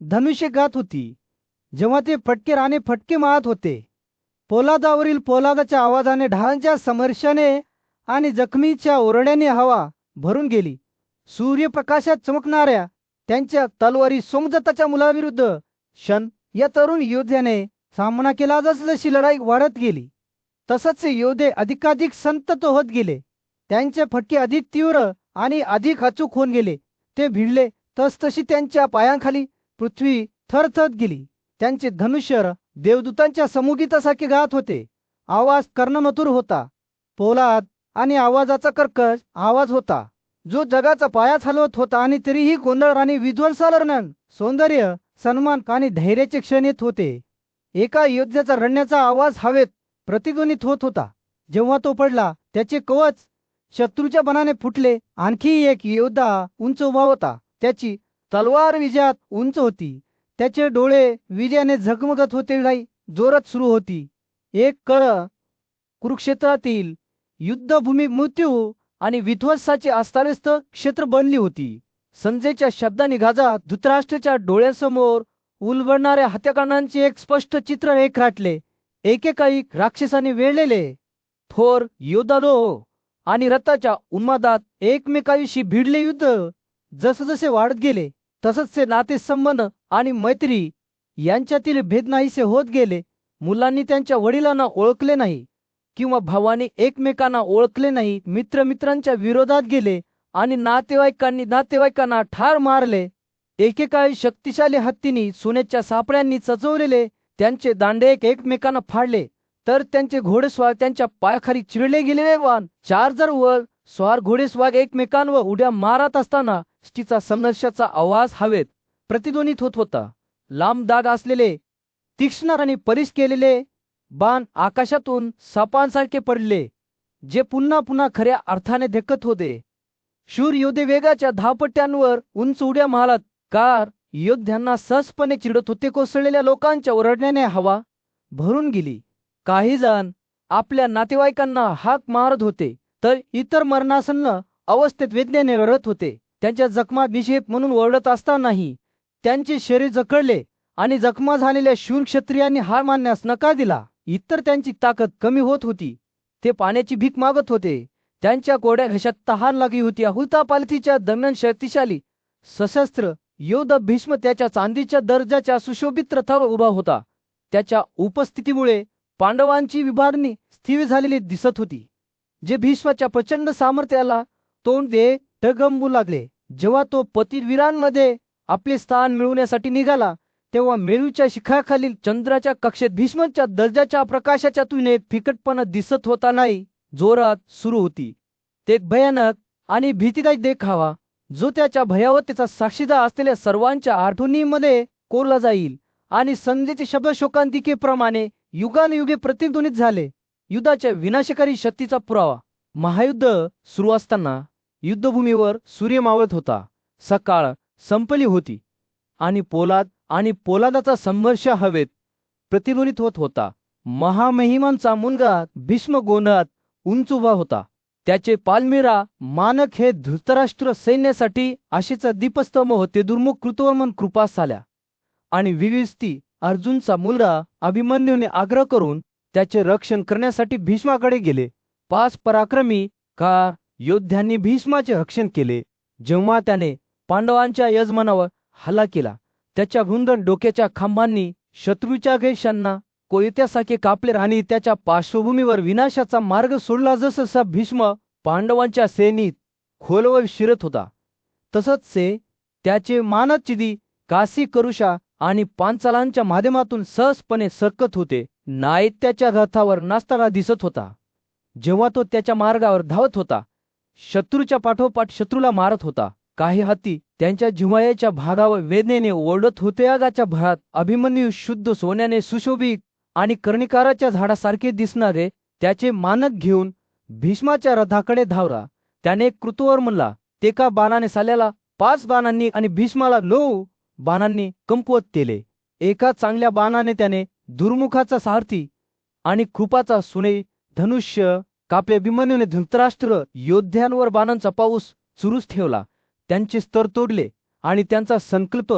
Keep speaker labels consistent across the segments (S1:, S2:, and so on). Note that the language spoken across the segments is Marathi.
S1: धनुष्य गात होती. जेव्हा ते फटके राणे फटके मारत होते, पोलादावरील पोलादाच्या आवाजाने, ढालांच्या समर्शाने आणि जखमीच्या ओरड्याने हवा भरून गेली. सूर्यप्रकाशात चमकणाऱ्या त्यांच्या तलवारी सोमदत्ताच्या मुलाविरुद्ध शन या तरुण योद्ध्याने सामना केला. जसजशी लढाई वाढत गेली तसंच योद्धे अधिकाधिक संतत होत गेले. त्यांचे फटके अधिक तीव्र आणि अधिक अचूक होऊन गेले. ते भिडले तसतशी त्यांच्या पायांखाली पृथ्वी थरथरत गेली. त्यांचे धनुष्य देवदूतांच्या समुगीतासारखे गात होते. आवाज कर्णमधुर होता. पोलाद आणि आवाजाचा कर्कश आवाज होता जो जगाचा पायाच हलवत होता. आणि तरीही गोंधळ आणि विध्वंसालर्णन, सौंदर्य, सन्मान आणि धैर्याचे क्षण येत होते. एका योद्ध्याचा रडण्याचा आवाज हवेत प्रतिध्वनित होत होता. जेव्हा तो पडला, त्याचे कवच शत्रूच्या बाणाने फुटले. आणखी एक योद्धा उंच उभा होता. त्याची तलवार विजयात उंच होती. त्याचे डोळे विजयाने झगमगत होते. लढाई जोरात सुरू होती. एक कळ कुरुक्षेत्रातील युद्धभूमी मृत्यू आणि विध्वंसाचे अस्ताव्यस्त क्षेत्र बनली होती. संजयच्या शब्दांनी गाजा धृतराष्ट्राच्या डोळ्यासमोर उलबडणाऱ्या हत्याकांडांचे एक स्पष्ट चित्र रेखाटले. एकेकाळी राक्षसाने वेढलेले थोर योद्धारो आणि रथाच्या उन्मादात एकमेकांविषयी भिडले युद्ध जसजसे वाढत गेले तसच नातेसंबंध आणि मैत्री यांच्यातील भेद नाहीसे होत गेले. मुलांनी त्यांच्या वडिलांना ओळखले नाही किंवा भावाने एकमेकांना ओळखले नाही. मित्र मित्रांच्या विरोधात गेले आणि नातेवाईकांनी नातेवाईकांना ठार मारले. एकेकाळी शक्तिशाली हत्तींनी सोन्याच्या सापळ्यांनी सजवलेले त्यांचे दांडे एकमेकांना फाडले, तर त्यांचे घोडेस्वार त्यांच्या पायाखाली चिरले गेलेले वाहन 4,000 वर स्वार घोडेस्वार एकमेकांवर उड्या मारत असताना स्टीचा संघर्षाचा आवाज हवेत प्रतिध्वनित होत होता. लांब दाग असलेले तीक्ष्ण आणि परिश केलेले बाण आकाशातून सापांसारखे पडले, जे पुन्हा पुन्हा खऱ्या अर्थाने धक्कत होते. शूर योद्धे वेगाच्या धावपट्ट्यांवर उंच उड्या मारत कार योद्ध्यांना सहजपणे चिरडत होते. कोसळलेल्या लोकांच्या ओरडण्याने हवा भरून गेली. काही जण आपल्या नातेवाईकांना हाक मारत होते, तर इतर मरणासन्न अवस्थेत वेदनेने रडत होते. त्यांच्या जखमा निषेप म्हणून ओरडत असतानाही त्यांचे शरीर जखडले आणि जखमा झालेल्या शूर क्षत्रियांनी हार मानण्यास नकार दिला. इतर त्यांची ताकद कमी होत होती. ते पाण्याची भीक मागत होते. त्यांच्या कोरड्या घशात तहान लागली होती. हुतापालथीच्या दरम्यान शक्तिशाली सशस्त्र योद्धा भीष्म त्याच्या चांदीच्या दर्जाच्या सुशोभित रथावर उभा होता. त्याच्या उपस्थितीमुळे पांडवांची विभागणी स्थिर झालेली दिसत होती, जे भीष्माच्या प्रचंड सामर्थ्याला तोंड दे डगमगू लागले. जेव्हा तो पतिवीरांमध्ये आपले स्थान मिळवण्यासाठी निघाला, तेव्हा मेरूच्या शिखराखालील चंद्राच्या कक्षेत भीष्माच्या दर्जाच्या प्रकाशाच्या तुलनेत फिकटपणा दिसत होता नाही. जोरात सुरू होती ते एक भयानक आणि भीतीदायक देखावा, जो त्याच्या भयावतेचा साक्षीदार असलेल्या सर्वांच्या आठवणीमध्ये कोरला जाईल. आणि संजयचे शब्द शोकांतिकेप्रमाणे युगानुयुगे प्रतिध्वनित झाले. युद्धाच्या विनाशकारी शक्तीचा पुरावा. महायुद्ध सुरू असताना युद्धभूमीवर सूर्य मावळत होता. सकाळ संपली होती आणि पोलादाचा संघर्ष हवेत प्रतिध्वनित होत होता. महामहिमांचा मुलगा भीष्म गोंधळात उंच उभा होता. त्याचे पालमीरा मानक हे धृतराष्ट्र सैन्यासाठी आशेचा दीपस्तंभ होते. दुर्मुख कृतवर्मन कृपास आल्या आणि विविस्ती अर्जुनचा मुलगा अभिमन्यूने आग्रह करून त्याचे रक्षण करण्यासाठी भीष्माकडे गेले. 5 पराक्रमी कार योद्ध्यांनी भीष्माचे रक्षण केले. जेव्हा त्याने पांडवांच्या यजमानावर हल्ला केला, त्याच्या वृंदन डोक्याच्या खांबांनी शत्रूच्या केशांना कोयत्यासारखे कापले आणि त्याच्या पार्श्वभूमीवर विनाशाचा मार्ग सोडला. जसं भीष्म पांडवांच्या सेनीत खोलवर शिरत होता, तसंच त्याचे मानद चिदी काशी करुषा आणि पांचालांच्या माध्यमातून सहजपणे सरकत होते. नाईत त्याच्या रथावर नाचताना दिसत होता. जेव्हा तो त्याच्या मार्गावर धावत होता, शत्रूच्या पाठोपाठ शत्रूला मारत होता. काही हत्ती त्यांच्या जिव्हाळ्याच्या भागावर वेदनेने ओरडत होते. आगाच्या भरात अभिमन्यू शुद्ध सोन्याने सुशोभित आणि कर्णिकाराच्या झाडासारखे दिसणारे त्याचे मानक घेऊन भीष्माच्या रथाकडे धावला. त्याने कृतवर्मनला एका बाणाने साल्याला 5 बाणांनी आणि भीष्माला 9 बाणांनी कमकुवत केले. एका चांगल्या बाणाने त्याने दुर्मुखाचा सारथी आणि कृपाचा सुने धनुष्य कापले. अभिमन्यूने धृतराष्ट्र योद्ध्यांवर बाणांचा पाऊस सुरूच ठेवला. त्यांचे स्तर तोडले आणि त्यांचा संकल्प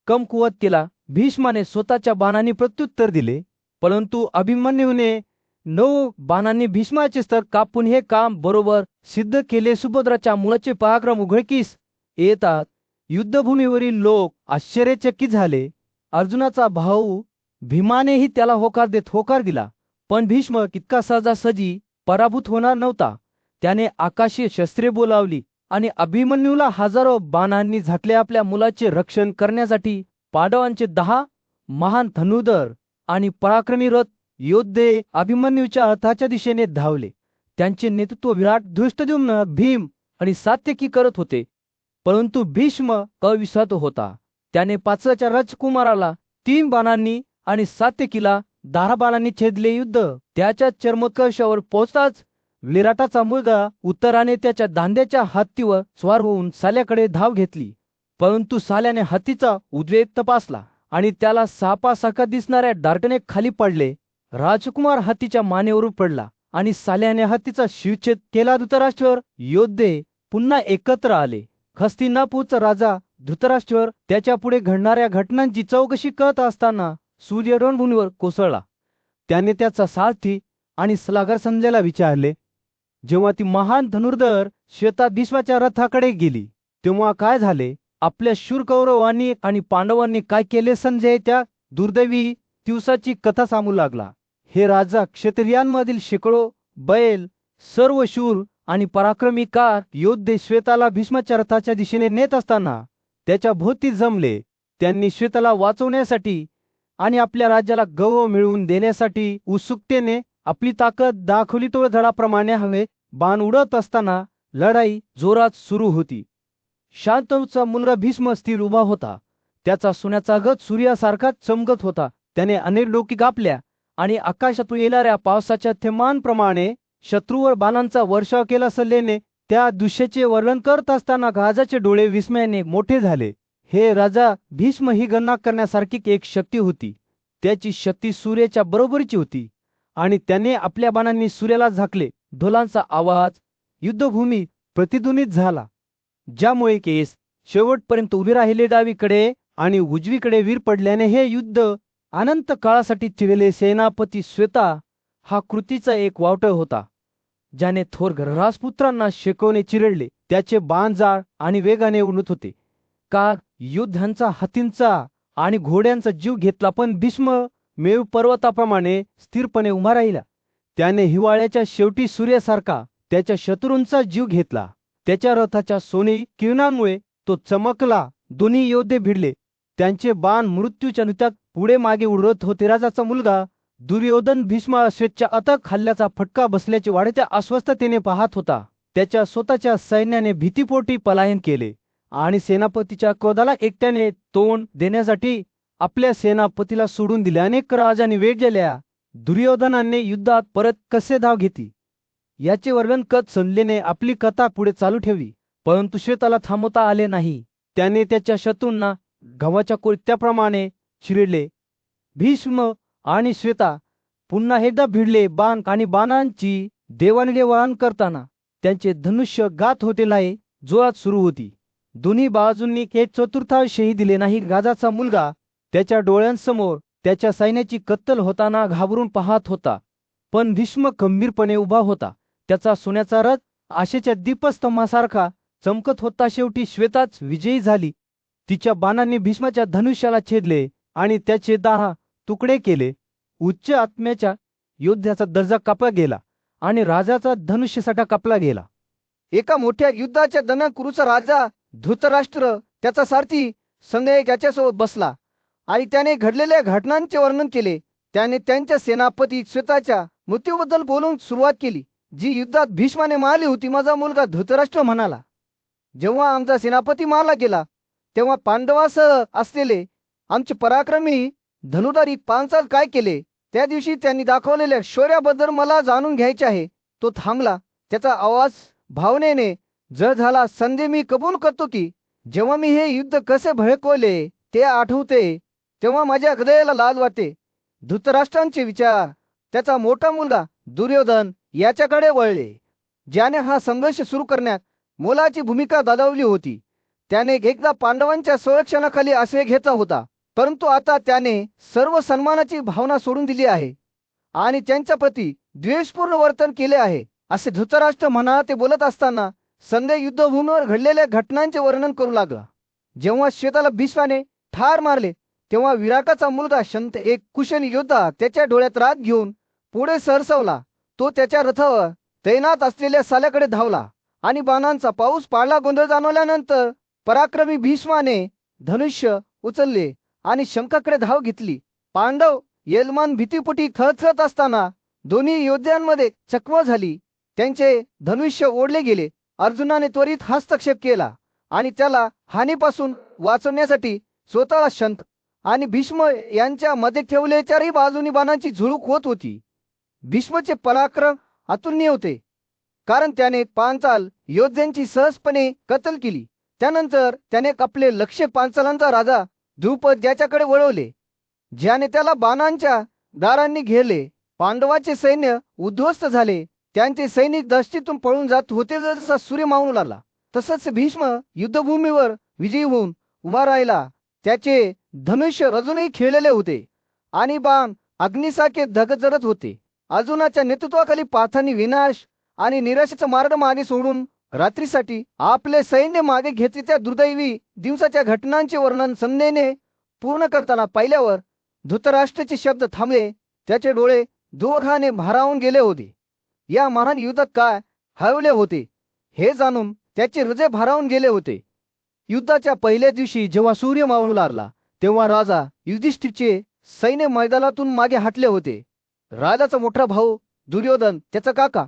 S2: कमकुवत केला. भीष्माने स्वतःच्या बाणांनी प्रत्युत्तर दिले, परंतु अभिमन्यूने 9 बाणांनी भीष्माचे स्तर कापून हे काम बरोबर सिद्ध केले. सुभद्राच्या मुलाचे पराक्रम उघडकीस येतात युद्धभूमीवरील लोक आश्चर्यचकित झाले. अर्जुनाचा भाऊ भीमानेही त्याला होकार देत होकार दिला, पण भीष्म इतका सहजासहजी पराभूत होणार नव्हता. त्याने आकाशीय शस्त्रे बोलावली आणि अभिमन्यूला हजारो बाणांनी झाकले. आपल्या मुलाचे रक्षण करण्यासाठी पांडवांचे 10 महान धनुर्धर आणि पराक्रमी रथ योद्धे अभिमन्यूच्या रथाच्या दिशेने धावले. त्यांचे नेतृत्व विराट, धृष्टद्युम्न, भीम आणि सात्यकी करत होते. परंतु भीष्म अविश्वास होता. त्याने 5च्या राजकुमाराला 3 बाणांनी आणि सात्यकीला 10 बाणांनी छेदले. युद्ध त्याच्या चर्मकर्षावर पोहोचताच विराटाचा मुलगा उत्तराने त्याच्या दांड्याच्या हत्तीवर स्वार होऊन साल्याकडे धाव घेतली. परंतु साल्याने हत्तीचा उद्वेग तपासला आणि त्याला सापासारखा दिसणाऱ्या डार्कने खाली पडले. राजकुमार हत्तीच्या मानेवरून पडला आणि साल्याने हत्तीचा शिरच्छेद केला. धृतराष्ट्र योद्धे पुन्हा एकत्र आले. हस्तिनापूरचा राजा धृतराष्ट्र त्याच्या पुढे घडणाऱ्या घटनांची चौकशी करत असताना सूर्य रणभूमीवर कोसळला. त्याने त्याचा सारथी आणि सल्लागार संजयला विचारले. जेव्हा ती महान धनुर्धर श्वेता भीष्माच्या रथाकडे गेली तेव्हा काय झाले? आपल्या शूर कौरवांनी आणि पांडवांनी काय केले? संजय त्या दुर्दैवी दिवसाची कथा सांगू लागला. हे राजा, क्षत्रियांमधील शेकडो बैल, सर्व शूर आणि पराक्रमी कार योद्धे श्वेताला भीष्माच्या रथाच्या दिशेने नेत असताना त्याच्या भोवती जमले. त्यांनी श्वेताला वाचवण्यासाठी आणि आपल्या राज्याला गौरव मिळवून देण्यासाठी उत्सुकतेने आपली ताकद दाखवली. तो झाडाप्रमाणे हवे बाण उडत असताना लढाई जोरात सुरू होती. शांतनूचा मुलगा भीष्म स्थिर उभा होता. त्याचा सोन्याचा गज सूर्यासारखा चमकत होता. त्याने अनेक डोकी कापल्या आणि आकाशातून येणाऱ्या पावसाच्या थेंबांप्रमाणे शत्रूवर बाणांचा वर्षाव केला. सल्लेने त्या दृश्याचे वर्णन करत असताना राजाचे डोळे विस्मयाने मोठे झाले. हे राजा, भीष्म ही गणना करण्यासारखी एक शक्ती होती. त्याची शक्ती सूर्याच्या बरोबरीची होती आणि त्याने आपल्या बाणांनी सूर्याला झाकले. ढोलांचा आवाज युद्धभूमी प्रतिध्वनित झाला, ज्यामुळे केस शेवटपर्यंत उभे राहिले. डावीकडे आणि उजवीकडे वीर पडल्याने हे युद्ध अनंत काळासाठी चिरले. सेनापती श्वेता हा कृतीचा एक वावटळ होता, ज्याने थोर राजपुत्रांना शेकवणे चिरडले. त्याचे बाण जाळ आणि वेगाने उडत होते. का युद्धांचा, हत्तींचा आणि घोड्यांचा जीव घेतला, पण भीष्म मेरू पर्वताप्रमाणे स्थिरपणे उभा राहिला. त्याने हिवाळ्याच्या शेवटी सूर्यासारखा त्याच्या शत्रूंचा जीव घेतला. त्याच्या रथाच्या सोनेरी किरणांमुळे तो चमकला. दोन्ही योद्धे भिडले. त्यांचे बाण मृत्यूच्या नृत्यात पुढे मागे उडत होते. राजाचा मुलगा दुर्योधन भीष्माच्या अथक हल्ल्याचा फटका बसल्याचे वाढत्या अस्वस्थतेने पाहत होता. त्याच्या स्वतःच्या सैन्याने भीतीपोटी पलायन केले आणि सेनापतीच्या क्रोधाला एकट्याने तोंड देण्यासाठी आपल्या सेनापतीला सोडून दिले. अनेक राजांनी वेगळ्या दुर्योधनाने युद्धात परत कसे धाव घेतली याचे वर्णन करत संजयने आपली कथा पुढे चालू ठेवली. परंतु श्वेताला थांबवता आले नाही. त्याने त्याच्या शत्रूंना गव्हाच्या कोयत्याप्रमाणे चिरडले. भीष्म आणि श्वेता पुन्हा एकदा भिडले. बाण आणि बाणांची देवाणघेवाण करताना त्यांचे धनुष्य गात होते. लढाई जोरात सुरू होती. दोन्ही बाजूंनी एक चतुर्थांशही दिले नाही. राजाचा मुलगा त्याच्या डोळ्यांसमोर त्याच्या सैन्याची कत्तल होताना घाबरून पाहत होता, पण भीष्म खंबीरपणे उभा होता. त्याचा सोन्याचा रथ आशेच्या दीपस्तंभासारखा चमकत होता. शेवटी श्वेताच विजयी झाली. तिच्या बाणांनी भीष्माच्या धनुष्याला छेदले आणि त्याचे 10 तुकडे केले. उच्च आत्म्याच्या योद्ध्याचा दर्जा कापला गेला आणि राजाचा धनुष्यसाठा कापला गेला.
S3: एका मोठ्या युद्धाच्या दरम्यान कुरुचा राजा धृतराष्ट्र, त्याचा सारथी संजय त्याच्यासोबत बसला आणि त्याने घडलेल्या घटनांचे वर्णन केले. त्याने त्यांच्या सेनापती श्वेताच्या मृत्यूबद्दल बोलून सुरुवात केली, जी युद्धात भीष्माने मारली होती. माझा मुलगा धृतराष्ट्र म्हणाला, जेव्हा आमचा सेनापती मारला गेला तेव्हा पांडवासह असलेले आमचे पराक्रमी धनुधारी पांचाल काय केले? त्या दिवशी त्यांनी दाखवलेल्या शौर्याबद्दल मला जाणून घ्यायचे आहे. तो थांबला. त्याचा आवाज भावनेने जड झाला. संजय, मी कबूल करतो की जेव्हा मी हे युद्ध कसे भडकवले ते आठवते तेव्हा माझ्या हृदयाला लाज वाटते. धृतराष्ट्रांचे विचार त्याचा मोठा मुलगा दुर्योधन याच्याकडे वळले, ज्याने हा संघर्ष सुरू करण्यात मोलाची भूमिका बजावली होती. त्याने एकदा पांडवांच्या संरक्षणाखाली आश्रय घेतला होता, परंतु आता त्याने सर्व सन्मानाची भावना सोडून दिली आहे आणि त्यांच्या प्रती द्वेषपूर्ण वर्तन केले आहे, असे धृतराष्ट्र म्हणा ते बोलत असताना संजय युद्धभूमीवर घडलेल्या घटनांचे वर्णन करू लागला. जेव्हा श्वेताला भीष्माने ठार मारले तेव्हा विराटाचा मुलगा शंत, एक कुशल योद्धा, त्याच्या डोळ्यात रात घेऊन पुढे सरसवला. तो त्याच्या रथावर तैनात असलेल्या साल्याकडे धावला आणि बाणांचा पाऊस पाडला. गोंधळ जाणवल्यानंतर पराक्रमी भीष्माने धनुष्य उचलले आणि शंखाकडे धाव घेतली. पांडव यजमान भीतीपोटी थरथरत असताना दोन्ही योद्ध्यांमध्ये चकमक झाली. त्यांचे धनुष्य ओढले गेले. अर्जुनाने त्वरित हस्तक्षेप केला आणि त्याला हानीपासून वाचवण्यासाठी स्वतःला शंख आणि भीष्म यांच्या मध्ये ठेवले. चारही बाजूनी बाणांची झुळूक होत होती. भीष्मचे पराक्रम अतुलनीय होते, कारण त्याने पांचाल योद्ध्यांची सहजपणे कत्तल केली. त्यानंतर त्याने आपले लक्ष पांचालांचा राजा द्रुपद याच्याकडे वळवले, ज्याने त्याला बाणांच्या दारांनी घेरले. पांडवाचे सैन्य उद्ध्वस्त झाले. त्यांचे सैनिक दहशतीतून पळून जात होते. जसा सूर्य मावळू लागला तसंच भीष्म युद्धभूमीवर विजयी होऊन उभा राहिला. त्याचे धनुष्य अजूनही खेळलेले होते आणि बाण अग्नीसारखे धगधगत होते. अर्जुनाच्या नेतृत्वाखाली पार्थांनी विनाश आणि निराशेचा मार्ग मागे सोडून रात्रीसाठी आपले सैन्य मागे घेतले. त्या दुर्दैवी दिवसाच्या घटनांचे वर्णन संज्ञेने पूर्ण करताना पाहिल्यावर धृतराष्ट्राचे शब्द थांबले. त्याचे डोळे दुःखाने भारावून गेले होते. या महान युद्धात काय हरवले होते हे जाणून त्याचे हृदय भारावून गेले होते. युद्धाच्या पहिल्या दिवशी जेव्हा सूर्य मावळू लागला तेव्हा राजा युधिष्ठिरचे सैन्य मैदानातून मागे हटले होते. राजाचा मोठा भाऊ दुर्योधन, त्याचा काका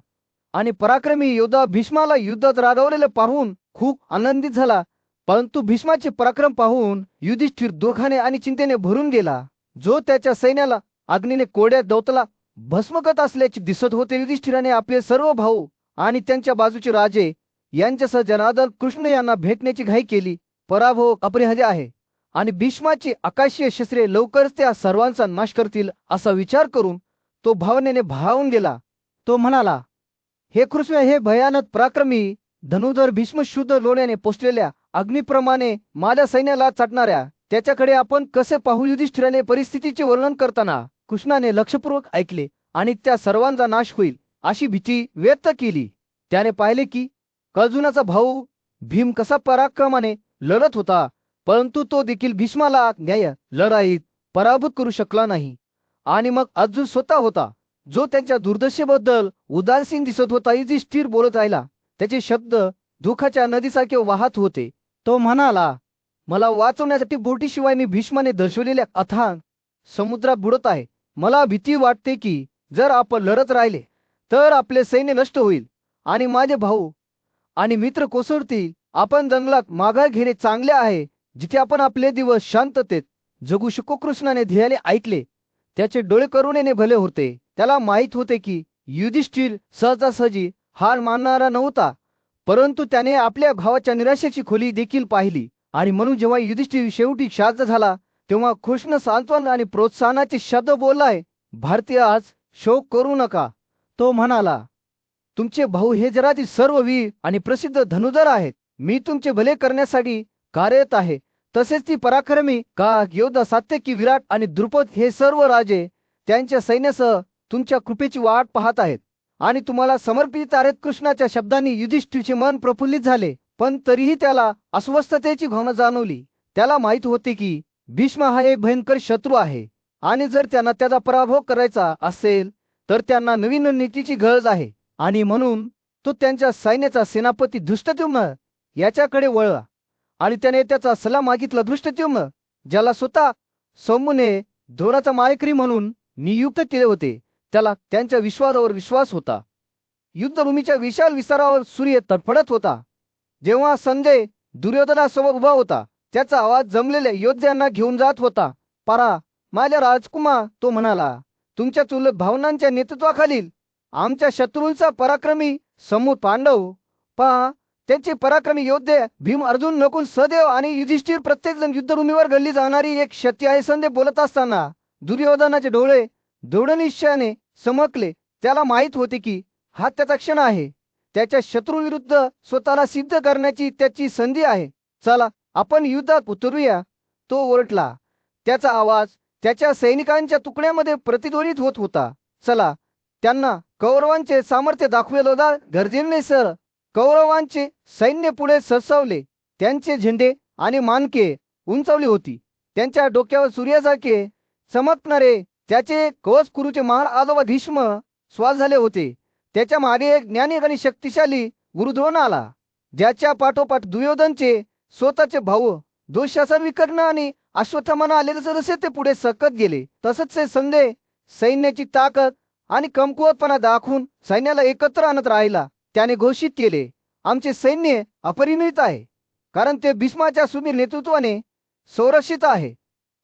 S3: आणि पराक्रमी योद्धा भीष्माला युद्धात रागवलेले पाहून खूप आनंदित झाला. परंतु भीष्माचे पराक्रम पाहून युधिष्ठिर दुःखाने आणि चिंतेने भरून गेला. जो त्याच्या सैन्याला अग्नीने कोड्यात दौतला भस्म करत असल्याचे दिसत होते. युधिष्ठिराने आपले सर्व भाऊ आणि त्यांच्या बाजूचे राजे यांच्यासह जनार्दन कृष्ण यांना भेटण्याची घाई केली. पराभव अपरिहार्य आहे आणि भीष्माची आकाशीय शस्त्रे लवकरच त्या सर्वांचा नाश करतील असा विचार करून तो भावनेने भारावून गेला. तो म्हणाला, हे कृष्ण, हे भयानक पराक्रमी धनुधर भीष्म शुद्ध लोण्याने पोचलेल्या अग्निप्रमाणे माझ्या सैन्याला चाटणाऱ्या त्याच्याकडे आपण कसे पाहू? युधिष्ठिराने परिस्थितीचे वर्णन करताना कृष्णाने लक्षपूर्वक ऐकले आणि त्या सर्वांचा नाश होईल अशी भीती व्यक्त केली. त्याने पाहिले की अर्जुनाचा भाऊ भीम कसा पराक्रमाने लढत होता, परंतु तो देखील भीष्माला न्याय लढाईत पराभूत करू शकला नाही. आणि मग अर्जुन स्वतः होता जो त्यांच्या दुर्दशेबद्दल उदासीन दिसत होता. युधिष्ठिर बोलत राहिला. त्याचे शब्द दुःखाच्या नदीसारखे वाहत होते. तो म्हणाला, मला वाचवण्यासाठी बोटीशिवाय मी भीष्माने दर्शवलेल्या अथांग समुद्रात बुडत आहे. मला भीती वाटते की जर आपण लढत राहिले तर आपले सैन्य नष्ट होईल आणि माझे भाऊ आणि मित्र कोसळतील. आपण जंगलात माघार घेणे चांगले आहे, जिथे आपण आपले दिवस शांततेत जगू शकू. कृष्णाने ध्येयाने ऐकले. त्याचे डोळे करुणेने भले होते. त्याला माहित होते की युधिष्ठिर सहजासहजी हार मानणारा नव्हता, परंतु त्याने आपल्या भावाच्या निराशेची खोली देखील पाहिली. आणि म्हणून जेव्हा युधिष्ठिर शेवटी शांत झाला तेव्हा कृष्ण सांत्वन आणि प्रोत्साहनाचे शब्द बोललाय. भारतीय, आज शोक करू नका. तो म्हणाला, तुमचे भाऊ हे जगातील सर्व वीर आणि प्रसिद्ध धनुधर आहेत. मी तुमचे भले करण्यासाठी कार्यरत आहे. तसेच ती पराक्रमी का योद्धा सात्यकी, विराट आणि द्रुपद हे सर्व राजे त्यांच्या सैन्यासह तुमच्या कृपेची वाट पाहत आहेत आणि तुम्हाला समर्पित आहेत. कृष्णाच्या शब्दांनी युधिष्ठिरचे मन प्रफुल्लित झाले, पण तरीही त्याला अस्वस्थतेची भावना जाणवली. त्याला माहित होते की भीष्म हा एक भयंकर शत्रू आहे आणि जर त्यांना त्याचा पराभव करायचा असेल तर त्यांना नवीन नीतीची गरज आहे. आणि म्हणून तो त्यांच्या सैन्याचा सेनापती धृष्टद्युम्न याच्याकडे वळला आणि त्याने त्याचा सल्ला मागितला. धृष्टद्युम्न, ज्याला स्वतः सौम्यने द्रोणाचा मायकरी म्हणून नियुक्त केले होते, त्याला त्यांच्या विश्वासावर विश्वास होता. युद्धभूमीच्या विशाल विस्तारावर सूर्य तडफडत होता. जेव्हा संजय दुर्योधनासोबत उभा होता, त्याचा आवाज जमलेल्या योद्ध्यांना घेऊन जात होता. परा, माझ्या राजकुमार, तो म्हणाला, तुमच्या चुलत भावनांच्या नेतृत्वाखालील आमच्या शत्रूंचा पराक्रमी समूह पांडव पहा. त्यांचे पराक्रमी योद्धे भीम, अर्जुन, नकुल, सहदेव आणि युधिष्ठिर प्रत्येक जण युद्धभूमीवर घडली जाणारी एक शक्ती आहे. संजय बोलत असताना दुर्योधनाचे डोळे दृढनिश्चयाने चमकले. त्याला माहित होते की हा त्याचा क्षण आहे. त्याच्या शत्रूविरुद्ध स्वतःला सिद्ध करण्याची त्याची संधी आहे. चला आपण युद्धात उतरूया, तो ओरडला. त्याचा आवाज त्याच्या सैनिकांच्या तुकड्यामध्ये प्रतिध्वनित होत होता. चला त्यांना कौरवांचे सामर्थ्य दाखवेल गर्जने सर. कौरवांचे सैन्य पुढे सरसावले. त्यांचे झेंडे आणि मानके उंचावली होती. त्यांच्या डोक्यावर सूर्यासारखे चमकणारे त्याचे कवच कुरुचे महान आजोबा भीष्म स्वार झाले होते. त्याच्या मागे एक ज्ञानी आणि शक्तिशाली गुरुद्रोण आला, ज्याच्या पाठोपाठ दुर्योधनचे स्वतःचे भाऊ दुःशासन विकर्ण आणि अश्वत्थामा आलेले जसे ते पुढे सरकत गेले, तसंच ते संजय सैन्याची ताकद आणि कमकुवतपणा दाखवून सैन्याला एकत्र आणत राहिला. त्याने घोषित केले, आमचे सैन्य अपरिमित आहे, कारण ते भीष्माच्या सुमीर नेतृत्वाने संरक्षित आहे.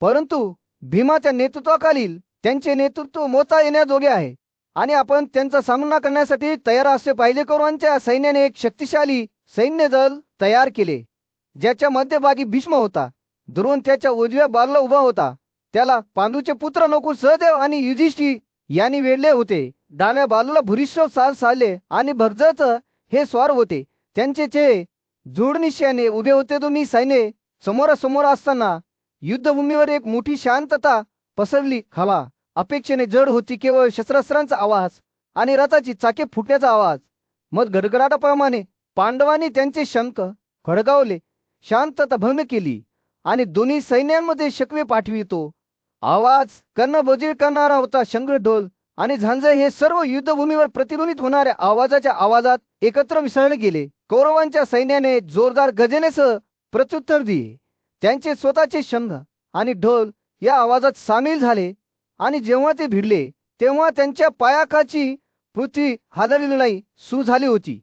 S3: परंतु भीमाच्या नेतृत्वाखालील त्यांचे नेतृत्व मोता येण्याजोगे आहे आणि आपण त्यांचा सामना करण्यासाठी तयार असले पाहिजे. कौरवांच्या सैन्याने एक शक्तिशाली सैन्य दल तयार केले, ज्याच्या मध्यभागी भीष्म होता. द्रोण त्याच्या उजव्या बाजूला उभा होता. त्याला पांडूचे पुत्र नकुल, सहदेव आणि युधिष्ठिर यांनी वेढले होते. डाव्या बाजूला भूरिश्रव, साले आणि भरजत हे स्वार होते. त्यांचे चेहरे जोडनिश्चयाने उभे होते. दोन्ही सैन्य समोरासमोर असताना युद्धभूमीवर एक मोठी शांतता पसरली. हवा अपेक्षेने जड होती. केवळ शस्त्रास्त्रांचा आवाज आणि रथाची चाके फुटण्याचा आवाज. मग गडगडाटाप्रमाणे पांडवांनी त्यांचे शंख खडगावले, शांतता भंग केली आणि दोन्ही सैन्यांमध्ये शकवे पाठवितो. आवाज कर्णबजीर करणारा होता. शंख, ढोल आणि झांजे हे सर्व युद्धभूमीवर प्रतिध्वनित होणाऱ्या आवाजाच्या आवाजात एकत्र मिसळले गेले. कौरवांच्या सैन्याने जोरदार गजनेसह प्रत्युत्तर दिले. त्यांचे स्वतःचे शंख आणि ढोल या आवाजात सामील झाले आणि जेव्हा ते भिडले तेव्हा त्यांच्या पायाखालची पृथ्वी हादरली नाही, सुरू झाली होती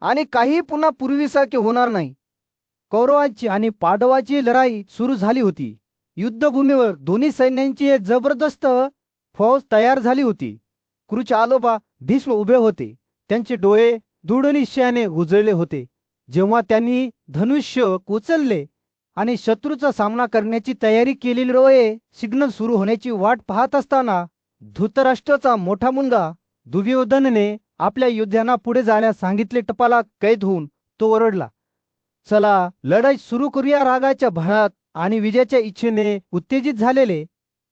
S3: आणि काही पुन्हा पूर्वीसारखे होणार नाही.
S1: कौरवांची आणि पांडवांची लढाई सुरू झाली होती. युद्धभूमीवर दोन्ही सैन्यांची एक जबरदस्त फौज तयार झाली होती. कुरुचे आजोबा भीष्म उभे होते. त्यांचे डोळे दृढ निश्चयाने उजळले होते. जेव्हा त्यांनी धनुष्य उचलले आणि शत्रूचा सामना करण्याची तयारी केलेली डोळे सिग्नल सुरू होण्याची वाट पाहत असताना धृतराष्ट्राचा मोठा मुलगा दुर्योधनने आपल्या योद्ध्यांना पुढे जाण्यास सांगितले. टपाला कैद होऊन तो ओरडला, चला लढाई सुरू करूया. रागाच्या भरात आणि विजयाच्या इच्छेने उत्तेजित झालेले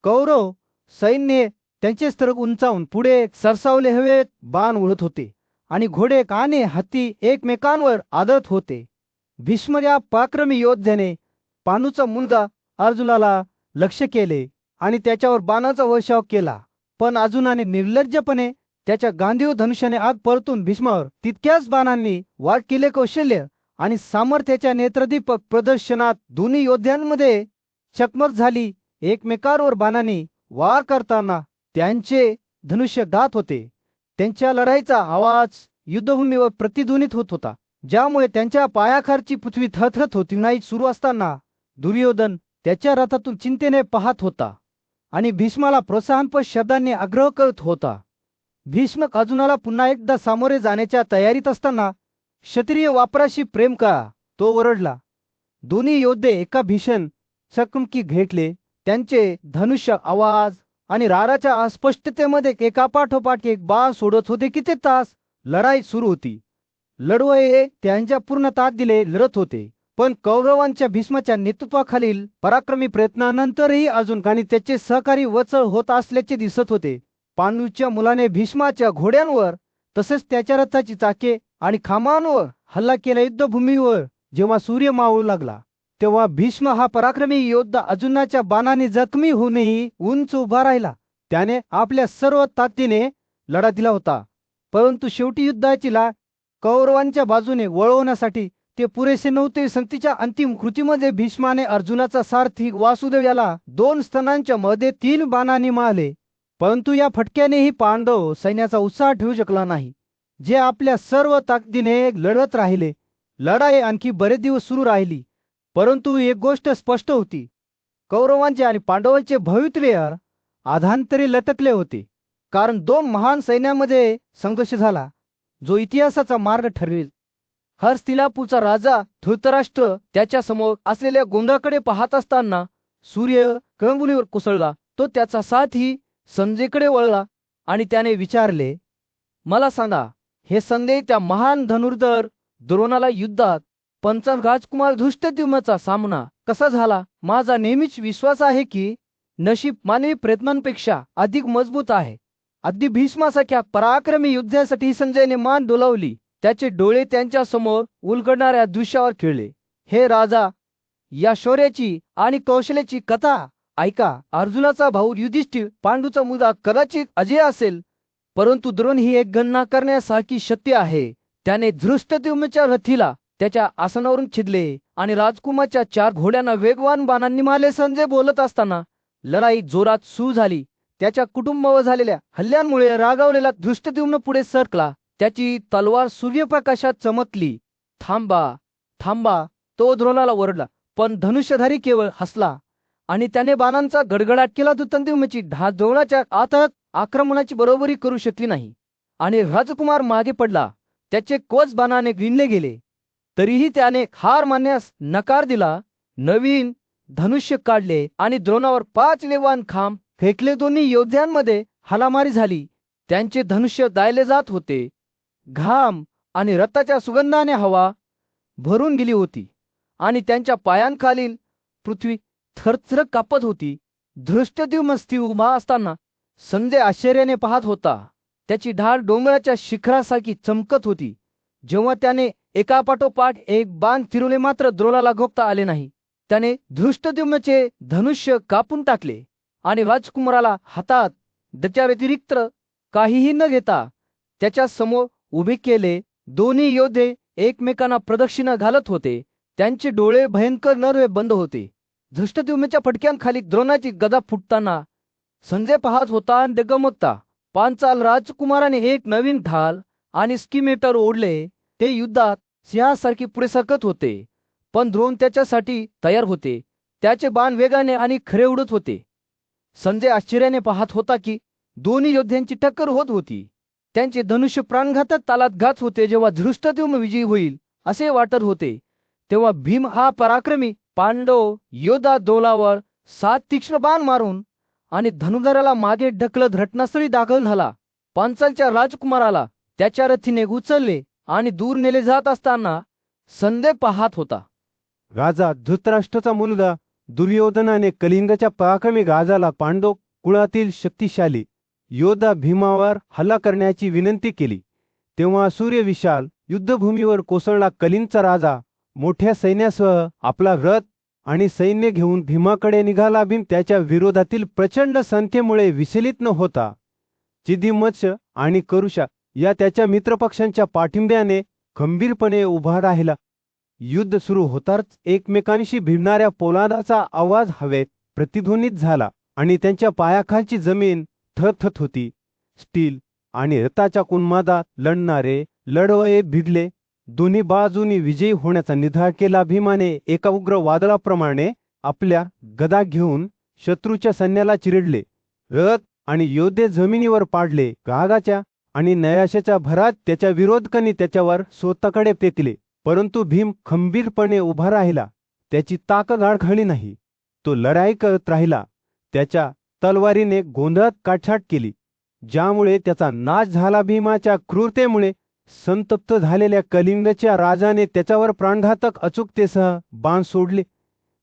S1: कौरव सैन्य त्यांचे स्तर उंचावून पुढे सरसावले. हवेत बाण उडत होते आणि घोडे आणि हत्ती एकमेकांवर आदळत होते. भीष्म या पराक्रमी योद्ध्याने पांडूचा मुलगा अर्जुनाला लक्ष्य केले आणि त्याच्यावर बाणाचा वर्षाव केला. पण अर्जुनाने निर्लज्जपणे त्याच्या गांधीव धनुष्याने आग परतून भीष्मावर तितक्याच बाणांनी वार केले. कौशल्य आणि सामर्थ्याच्या नेत्रदीपक प्रदर्शनात दोन्ही योद्ध्यांमध्ये चकमक झाली. एकमेकांवर बाणांनी वार करताना त्यांचे धनुष्य गात होते. त्यांच्या लढाईचा आवाज युद्धभूमीवर प्रतिध्वनित होत होता, ज्यामुळे त्यांच्या पायाखालची पृथ्वी थरथरत होती. नाही सुरू असताना दुर्योधन त्याच्या रथातून चिंतेने पाहत होता आणि भीष्माला प्रोत्साहनपर शब्दांनी आग्रह करत होता. भीष्म अर्जुनाला पुन्हा एकदा सामोरे जाण्याच्या तयारीत असताना क्षत्रिय वापराशी प्रेम करा, तो ओरडला. दोन्ही योद्धे एका भीषण चकमकी घेतले. त्यांचे धनुष्य आवाज आणि राराच्या अस्पष्टतेमध्ये एकापाठोपाठ एक बाण सोडत होते. किती तास लढाई सुरू होती. लढवय्ये त्यांच्या पूर्ण ताकदीने लढत होते. पण कौरवांच्या भीष्माच्या नेतृत्वाखालील पराक्रमी प्रयत्नानंतरही अर्जुन आणि त्याचे सहकारी वचळ होत असल्याचे दिसत होते. पांडूच्या मुलाने भीष्माच्या घोड्यांवर तसेच त्याच्या रथाची चाके आणि खांबांवर हल्ला केला. युद्धभूमीवर जेव्हा सूर्य मावळू लागला तेव्हा भीष्म हा पराक्रमी योद्धा अर्जुनाच्या बाणाने जखमी होऊनही उंच उभा राहिला. त्याने आपल्या सर्व ताकदीने लढा दिला होता, परंतु शेवटी युद्धाची लाट कौरवांच्या बाजूने वळवण्यासाठी ते पुरेसे नव्हते. संतीच्या अंतिम कृतीमध्ये भीष्माने अर्जुनाचा सारथी वासुदेव याला 2 स्तनांच्या मध्ये 3 बाणांनी मारले. परंतु या फटक्यानेही पांडव सैन्याचा उत्साह ठेवू शकला नाही, जे आपल्या सर्व ताकदीने लढत राहिले. लढाई आणखी बरेच दिवस सुरू राहिली, परंतु एक गोष्ट स्पष्ट होती, कौरवांचे आणि पांडवांचे भवितव्य आधांतरी लटकले होते. कारण 2 महान सैन्यामध्ये संघर्ष झाला, जो इतिहासाचा मार्ग ठरवेल. हस्तिनापूरचा राजा धृतराष्ट्र त्याच्या समोर असलेल्या गोंधळाकडे पाहत असताना सूर्य कळंबुलीवर कोसळला. तो त्याचा साथी संजयकडे वळला आणि त्याने विचारले, मला सांगा, हे संजय त्या महान धनुर्धर द्रोणाला युद्धात
S2: पंचाल राजकुमार धृष्टद्युम्नाचा सामना कसा झाला? माझा नेहमीच विश्वास आहे की नशीब मानवी प्रयत्नांपेक्षा अधिक मजबूत आहे.
S3: अगदी भीष्मासारख्या पराक्रमी युद्धासाठी संजयने मान डोलावली.
S2: त्याचे डोळे त्यांच्या समोर उलगडणाऱ्या दृश्यावर खेळले.
S3: हे राजा, या शौर्याची आणि कौशल्याची कथा ऐका. अर्जुनाचा भाऊ युधिष्ठिर पांडूचा मुलगा कदाचित अजय असेल,
S2: परंतु द्रोण ही एक गणना करण्यासारखी शक्ती आहे. त्याने धृष्टद्युम्नाच्या रथीला त्याच्या आसनावरून छेदले आणि राजकुमारच्या 4 घोड्यांना वेगवान बाणांनी मारले.
S3: संजय बोलत असताना
S2: लढाई जोरात सुरू झाली.
S3: त्याच्या कुटुंबावर झालेल्या हल्ल्यांमुळे रागावलेला धृष्टद्युम्न पुढे सरकला.
S2: त्याची तलवार सूर्यप्रकाशात चमकली. थांबा, थांबा,
S3: तो द्रोणाला ओरडला, पण धनुष्यधारी केवळ हसला आणि त्याने बाणांचा गडगडाट केला. धृष्टद्युम्नाची ढाल द्रोणाच्या आतक आक्रमणाची बरोबरी करू शकली नाही आणि राजकुमार मागे पडला. त्याचे कवच बाणाने विणले गेले.
S2: तरीही त्याने हार मानण्यास नकार दिला. नवीन धनुष्य काढले आणि द्रोणावर
S3: 5 वेगवान खांब फेकले. दोन्ही योद्ध्यांमध्ये हालामारी झाली.
S2: त्यांचे धनुष्य दायले जात होते.
S3: घाम आणि रक्ताच्या सुगंधाने हवा भरून गेली होती आणि त्यांच्या पायांखालील पृथ्वी थरथर कापत होती. धृष्टद्युम्न स्थिर उभा असताना संजय आश्चर्याने पाहत होता. त्याची ढाल डोंगराच्या शिखरासारखी चमकत होती. जेव्हा त्याने एकापाठोपाठ एक बाण फिरवले, मात्र द्रोणाला गोखता आले नाही. त्याने धृष्टद्युम्नाचे धनुष्य कापून टाकले आणि राजकुमाराला हातात त्याच्या व्यतिरिक्त काहीही न घेता त्याच्या समोर उभे केले. दोन्ही योद्धे एकमेकांना प्रदक्षिणा घालत होते. त्यांचे डोळे भयंकर नरवे बंद होते. धृष्टद्युम्नाच्या फटक्यांखाली द्रोणाची गदा फुटताना संजय पाहत होता आणि डगमगता. पांचाल राजकुमाराने एक नवीन ढाल आणि स्कीमेटर ओढले. ते युद्धात सिंहासारखी पुढे सरकत होते, पण द्रोण त्याच्यासाठी तयार होते. त्याचे बाण वेगाने आणि खरे उडत होते. संजय आश्चर्याने पाहत होता की दोन्ही योद्ध्यांची टक्कर होत होती. त्यांचे धनुष्य प्राणघातक तालात घात होते. जेव्हा धृष्टद्युम्न विजयी होईल असे वाटत होते, तेव्हा भीम हा पराक्रमी पांडव योद्धा द्रोणावर 7 तीक्ष्ण बाण मारून आणि धनुर्धराला मागे ढकलत घटनास्थळी दाखल झाला. पांचालच्या राजकुमाराला त्याच्या रथीने उचलले आणि दूर नेले जात असताना संजय पाहत होता.
S4: राजा धृतराष्ट्राचा मुलगा दुर्योधनाने कलिंगच्या पराक्रमी राजाला पांडव कुळातील शक्तिशाली योद्धा भीमावर हल्ला करण्याची विनंती केली. तेव्हा सूर्यविशाल युद्धभूमीवर कोसळला. कलिंगचा राजा मोठ्या सैन्यासह आपला रथ आणि सैन्य घेऊन भीमाकडे निघाला. भीम त्याच्या विरोधातील प्रचंड संख्येमुळे विचलित न होता चिदिमत्स्य आणि करुषा या त्याच्या मित्रपक्षांच्या पाठिंब्याने खंबीरपणे उभा राहिला. युद्ध सुरू होताच एकमेकांशी भिडणाऱ्या पोलादाचा आवाज हवेत प्रतिध्वनित झाला आणि त्यांच्या पायाखालची जमीन थरथरत होती. स्टील आणि रथाच्या कुन्मादात लढणारे लढवये भिडले. दोन्ही बाजूनी विजयी होण्याचा निर्धार केला. भीमाने एका उग्र वादळाप्रमाणे आपल्या गदा घेऊन शत्रूच्या सैन्याला चिरडले. रथ आणि योद्धे जमिनीवर पाडले. रागाच्या आणि नैराश्याच्या भरात त्याच्या विरोधकांनी त्याच्यावर स्वतःकडे फेकले. परंतु भीम खंबीरपणे उभा राहिला. त्याची ताकद अडखळली नाही. तो लढाई करत राहिला. त्याच्या तलवारीने गोंधळात काटछाट केली, ज्यामुळे त्याचा नाश झाला. भीमाच्या क्रूरतेमुळे संतप्त झालेल्या कलिंगच्या राजाने त्याच्यावर प्राणघातक अचूकतेसह बाण सोडले,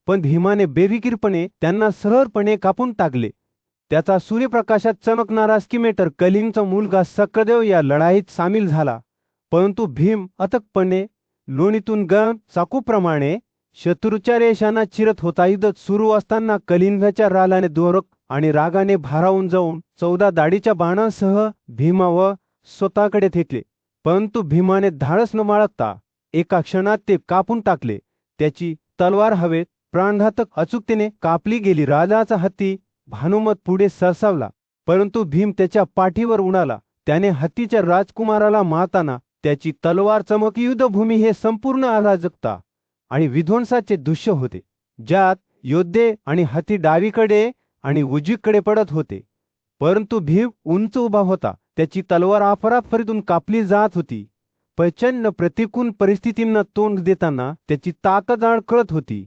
S4: पण भीमाने बेफिकीरपणे त्यांना सरळपणे कापून टाकले. त्याचा सूर्यप्रकाशात चमकणारा स्कीमेटर कलिंगचा मुलगा सक्रदेव या लढाईत सामील झाला. परंतु भीम अथकपणे लोणीतून गरम चाकूप्रमाणे शत्रूच्या रेषांना चिरत होता. युद्ध सुरू असताना कलिंगच्या रालाने दोरक आणि रागाने भारावून जाऊन 14 दाढीच्या बाणांसह भीमावर स्वतःकडे फेकले. परंतु भीमाने धाडस न बाळगता एका क्षणात ते कापून टाकले. त्याची तलवार हवेत प्राणघातक अचूकतेने कापली गेली. राजाचा हत्ती भानुमत पुढे सरसावला, परंतु भीम त्याच्या पाठीवर उडाला. त्याने हत्तीच्या राजकुमाराला मारताना त्याची तलवार चमकली. युद्धभूमी हे संपूर्ण अराजकता आणि विध्वंसाचे दृश्य होते, ज्यात योद्धे आणि हत्ती डावीकडे आणि उजवीकडे पडत होते. परंतु भीम उंच उभा होता. त्याची तलवार अफराफरीतून कापली जात होती. प्रचंड प्रतिकूल परिस्थितींना तोंड देताना त्याची ताकद अडखळत होती.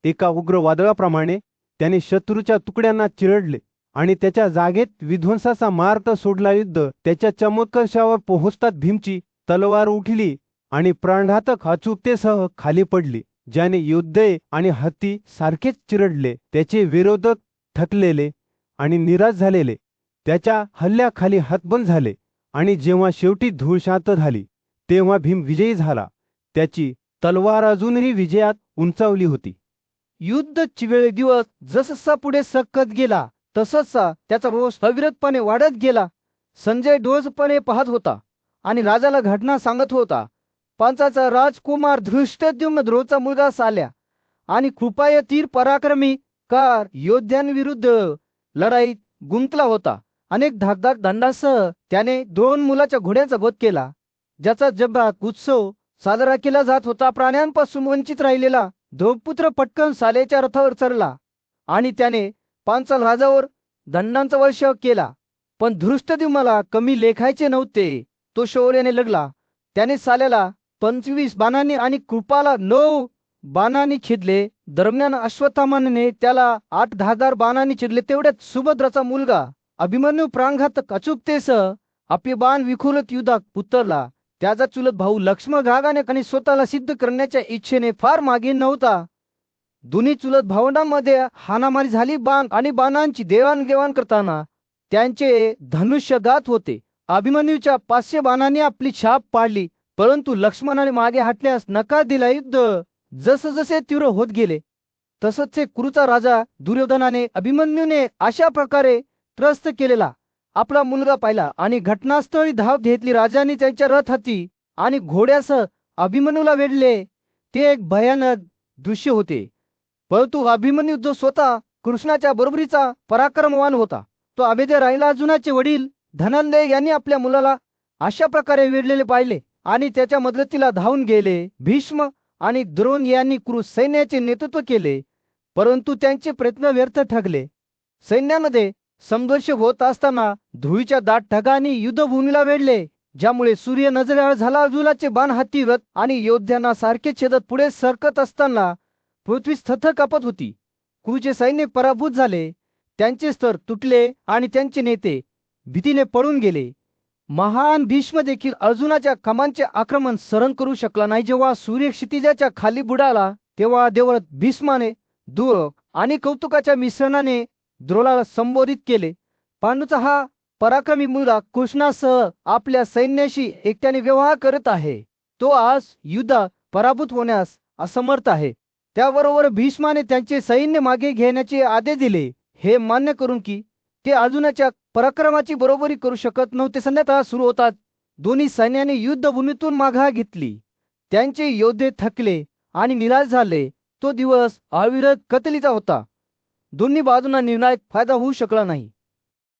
S4: एका उग्र वादळाप्रमाणे त्याने शत्रूच्या तुकड्यांना चिरडले आणि त्याच्या जागेत विध्वंसाचा मार्ग सोडला. युद्ध त्याच्या चमत्कारावर पोहोचतात भीमची तलवार उठली आणि प्राणघातक अचूकतेसह खाली पडली, ज्याने योद्धे आणि हत्ती सारखेच चिरडले. त्याचे विरोधक थकलेले आणि निराश झालेले त्याच्या हल्ल्याखाली हतबल झाले. आणि जेव्हा शेवटी धूळ शांत झाली, तेव्हा भीम विजयी झाला. त्याची तलवार अजूनही विजयात उंचावली होती.
S3: युद्ध चिवेळे दिवस जसजसा पुढे सरकत गेला तससा त्याचा रोष अविरतपणे वाढत गेला. संजय डोळसपणे पाहत होता आणि राजाला घटना सांगत होता. पांचाचा राजकुमार धृष्टद्युम्न द्रोणचा मुलगा साल्या आणि कृपाय तीर पराक्रमी कार योद्ध्यांविरुद्ध लढाईत गुंतला होता. अनेक धाकधाक दंडासह त्याने 2 मुलाच्या घोड्यांचा वध केला, ज्याचा जगात उत्सव साजरा केला जात होता. प्राण्यांपासून वंचित राहिलेला द्रौपुत्र पटकन सालेच्या रथावर चढला आणि त्याने पांचाल राजावर दंडांचा वर्षाव केला. पण धृष्टद्युम्नाला कमी लेखायचे नव्हते. तो शौर्याने लढला. त्याने साल्याला 25 बाणांनी आणि कृपाला 9 बाणांनी छेदले. दरम्यान अश्वत्थामाने त्याला 8 धारदार बाणांनी छेदले. तेवढ्यात सुभद्राचा मुलगा अभिमन्यू प्राणघातक अचूकतेसह आपले बाण विखुरत युद्धात उतरला. त्याचा चुलत भाऊ लक्ष्मण रागाने आणि स्वतःला सिद्ध करण्याच्या इच्छेने फार मागे नव्हता. दोन्ही चुलत भावंडांमध्ये हाणामारी झाली. बाण आणि बाणांची देवाणघेवाण करताना त्यांचे धनुष्य गात होते. अभिमन्यूच्या 500 बाणांनी आपली छाप पाडली, परंतु लक्ष्मणाने मागे हटल्यास नकार दिला. युद्ध जसजसे तीव्र होत गेले तसच कुरुचा राजा दुर्योधनाने अभिमन्यूने अशा प्रकारे त्रस्त केलेला आपला मुलगा पाहिला आणि घटनास्थळी धाव घेतली. राजाने त्यांच्या रथ हत्ती आणि घोड्यासह अभिमन्यूला वेढले. ते एक भयानक दृश्य होते. परंतु अभिमन्यू जो स्वतः कृष्णाच्या बरोबरीचा पराक्रमवान होता, तो अभेद्य राहिला. अर्जुनाचे वडील धनंजय यांनी आपल्या मुलाला अशा प्रकारे वेढलेले पाहिले आणि त्याच्या मदतीला धावून गेले. भीष्म आणि द्रोण यांनी कुरु सैन्याचे नेतृत्व केले, परंतु त्यांचे प्रयत्न व्यर्थ ठरले. सैन्यामध्ये संघर्ष होत असताना धुळीच्या दाट ढगांनी युद्धभूमीला वेढले, ज्यामुळे सूर्य नजरेआड झाला. अर्जुनाचे बाण हत्ती रथ आणि योद्ध्यांना सारखे छेदत पुढे सरकत असताना पृथ्वी थरथर कापत होती. कुरुचे सैन्य पराभूत झाले. त्यांचे स्तर तुटले आणि त्यांचे नेते भीतीने पळून गेले. महान भीष्म देखील अर्जुनाच्या कमांचे आक्रमण सहन करू शकला नाही. जेव्हा सूर्य क्षितिजाच्या खाली बुडाला, तेव्हा देवव्रत भीष्माने दुःख आणि कौतुकाच्या मिश्रणाने द्रोणाला संबोधित केले. पांडूचा हा पराक्रमी मुलगा कृष्णासह आपल्या सैन्याशी एकट्याने व्यवहार करत आहे. तो आज युद्धात पराभूत होण्यास असमर्थ आहे. त्याबरोबर भीष्माने त्यांचे सैन्य मागे घेण्याचे आदेश दिले, हे मान्य करून की ते अर्जुनाच्या पराक्रमाची बरोबरी करू शकत नव्हते. संध्याकाळ सुरू होतात दोन्ही सैन्याने युद्धभूमीतून माघार घेतली. त्यांचे योद्धे थकले आणि निराश झाले. तो दिवस अविरत कतलीचा होता. दोन्ही बाजूंना निर्णायक फायदा होऊ शकला नाही.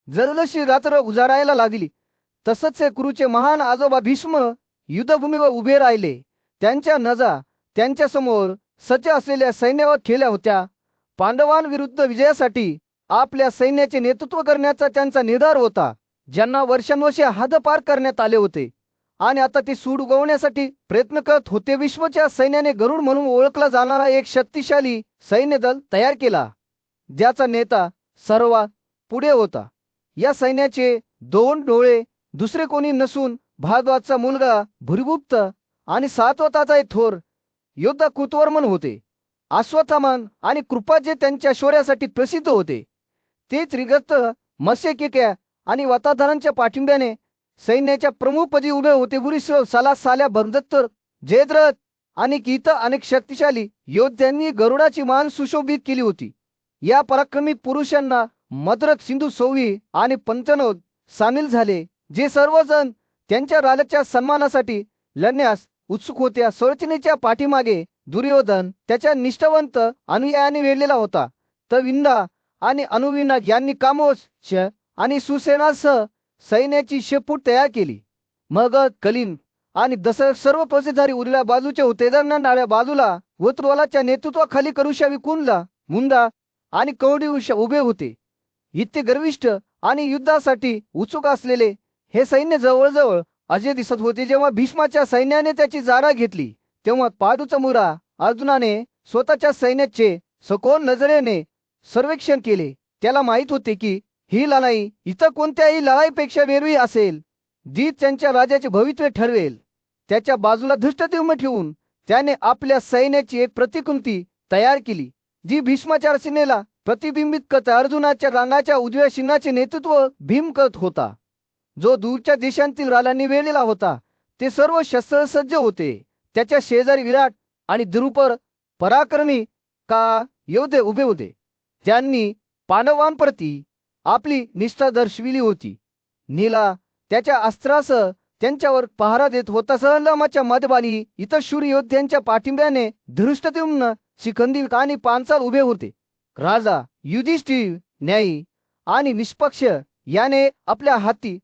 S3: जसजशी रात्र उजाडायला लागली तसच कुरुचे महान आजोबा भीष्म युद्धभूमीवर उभे राहिले. त्यांच्या नजरा त्यांच्या समोर सज्ज असलेल्या सैन्यावर खेळल्या होत्या. पांडवांविरुद्ध विजयासाठी आपल्या सैन्याचे नेतृत्व करण्याचा त्यांचा निर्धार होता, ज्यांना वर्षानुवर्षे हद्दपार करण्यात आले होते आणि आता ते सूड उगवण्यासाठी प्रयत्न करत होते. विश्वच्या सैन्याने गरुड म्हणून ओळखला जाणारा एक शक्तिशाली सैन्यदल तयार केला, ज्याचा नेता सर्वात पुढे होता. या सैन्याचे 2 डोळे दुसरे कोणी नसून भारद्वाजचा मुलगा भूरिगुप्त आणि सात्वताचा एक थोर योद्धा कृतवर्मन होते. अश्वत्थामान आणि कृपा जे त्यांच्या शौर्यासाठी प्रसिद्ध होते, ते त्रिगत मत्स्यकेक्या आणि वाताधारांच्या पाठिंब्याने सैन्याच्या प्रमुखपदी उभे होते. भूरिश्रव साला साल्या भरदत्तर जयद्रथ आणि इतर अनेक शक्तिशाली योद्ध्यांनी गरुडाची मान सुशोभित केली होती. या पराक्रमी पुरुषांना मद्रक, सिंधू, सौवी आणि पंचनोद सामील झाले, जे सर्वजण त्यांच्या राजाच्या सन्मानासाठी लढण्यास उत्सुक होत्या. संरचनेच्या पाठीमागे दुर्योधन त्याच्या निष्ठावंत अनुयायांनी वेढलेला होता. तर विंदा आणि अनुविंदा यांनी कामोश आणि सुसेनासह सैन्याची शेपूट तयार केली. मगध, कलिंग आणि दशरथ सर्व फौजदारी उरल्या बाजूचे होते. दरम्यान डाव्या बाजूला वृत्रवालाच्या नेतृत्वाखाली करुषा, विकुंडला, मुंदा आणि कौरवी उभे होते. इतके गर्विष्ठ आणि युद्धासाठी उत्सुक असलेले हे सैन्य जवळजवळ अजय दिसत होते. जेव्हा भीष्माच्या सैन्याने त्याची जागा घेतली, तेव्हा पांडूचा मुलगा अर्जुनाने स्वतःच्या सैन्याचे सखोल नजरेने सर्वेक्षण केले. त्याला माहित होते की ही लढाई इतर कोणत्याही लढाईपेक्षा वेगळी असेल, जी त्यांच्या राजाचे भवितव्य ठरवेल. त्याच्या बाजूला धृष्टद्युम्न ठेवून त्याने आपल्या सैन्याची एक प्रतिकृती तयार केली, जी भीष्माच्या सेनेला प्रतिबिंबित करत अर्जुनाच्या रांगाच्या उजव्या शिंगाचे नेतृत्व भीम करत होता, जो दूरच्या देशांतील राजांनी वेळलेला होता. ते सर्व शस्त्रसज्ज होते. त्याच्या शेजारी विराट आणि द्रुपद पराक्रमी का योद्धे उभे होते. त्यांनी पांडवांप्रती आपली निष्ठा दर्शविली होती. नीला त्याच्या अस्त्रासह त्यांच्यावर पहारा देत होता. सहलमाच्या मध्यभागी इतर शूर योद्ध्यांच्या पाठिंब्याने धृष्टद्युम्न, शिखंडी आणि पांचाल उभे होते. राजा युधिष्ठिर न्यायी आणि निष्पक्ष याने आपल्या हाती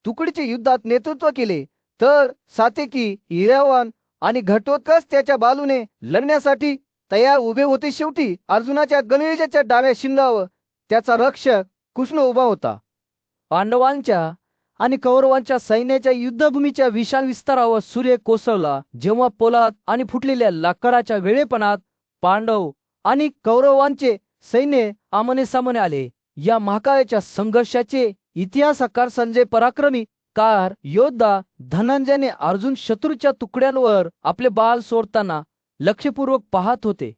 S3: तुकडीचे युद्धात नेतृत्व केले, तर सात्यकी, हिरावान आणि घटोत्कच त्याच्या बाजूने लढण्यासाठी तयार उभे होते. शेवटी अर्जुनाच्या गणेशाच्या डाव्या शिंगावर त्याचा रक्षक कृष्ण उभा होता.
S2: पांडवांच्या आणि कौरवांच्या सैन्याच्या युद्धभूमीच्या विशाल विस्तारावर सूर्य कोसळला. जेव्हा पोलाद आणि फुटलेल्या लाकडाच्या वेळेपणात पांडव आणि कौरवांचे सैन्य आमने सामने आले. या महाकायाच्या संघर्षाचे इतिहासकार संजय पराक्रमी कार योद्धा धनंजयने अर्जुन शत्रूच्या तुकड्यांवर आपले बाल सोडताना लक्षपूर्वक पाहत होते.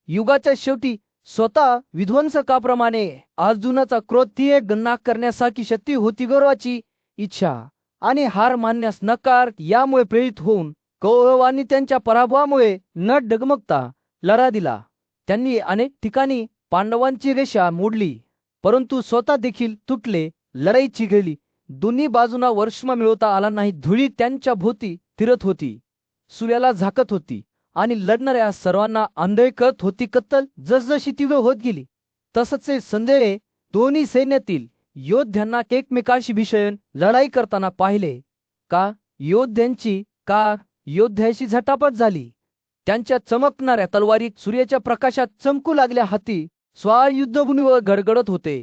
S2: युगाच्या शेवटी स्वतः विध्वंसकाप्रमाणे अर्जुनाचा क्रोध ती एक गणना करण्यासारखी शक्ती होती. गौरवाची इच्छा आणि हार मानण्यास नकार यामुळे प्रेरित होऊन कौरवांनी त्यांच्या पराभवामुळे न डगमगता लढा दिला. त्यांनी अनेक ठिकाणी पांडवांची रेषा मोडली, परंतु स्वतः देखील तुटले. लढाई चिघळली. दोन्ही बाजूंना वर्षमा मिळवता आला नाही. धुळी त्यांच्या भोवती फिरत होती, सूर्याला झाकत होती आणि लढणाऱ्या सर्वांना आंधळे करत होती. कत्तल जसजशी तीव्र होत गेली तसचे संजय दोन्ही सैन्यातील योद्ध्यांना एकमेकांशी भीषण लढाई करताना पाहिले. का योद्ध्यांची कार योद्ध्याशी झटापट झाली. त्यांच्या चमकणाऱ्या तलवारी सूर्याच्या प्रकाशात चमकू लागल्या. हाती स्वार युद्धभूमीवर गडगडत होते.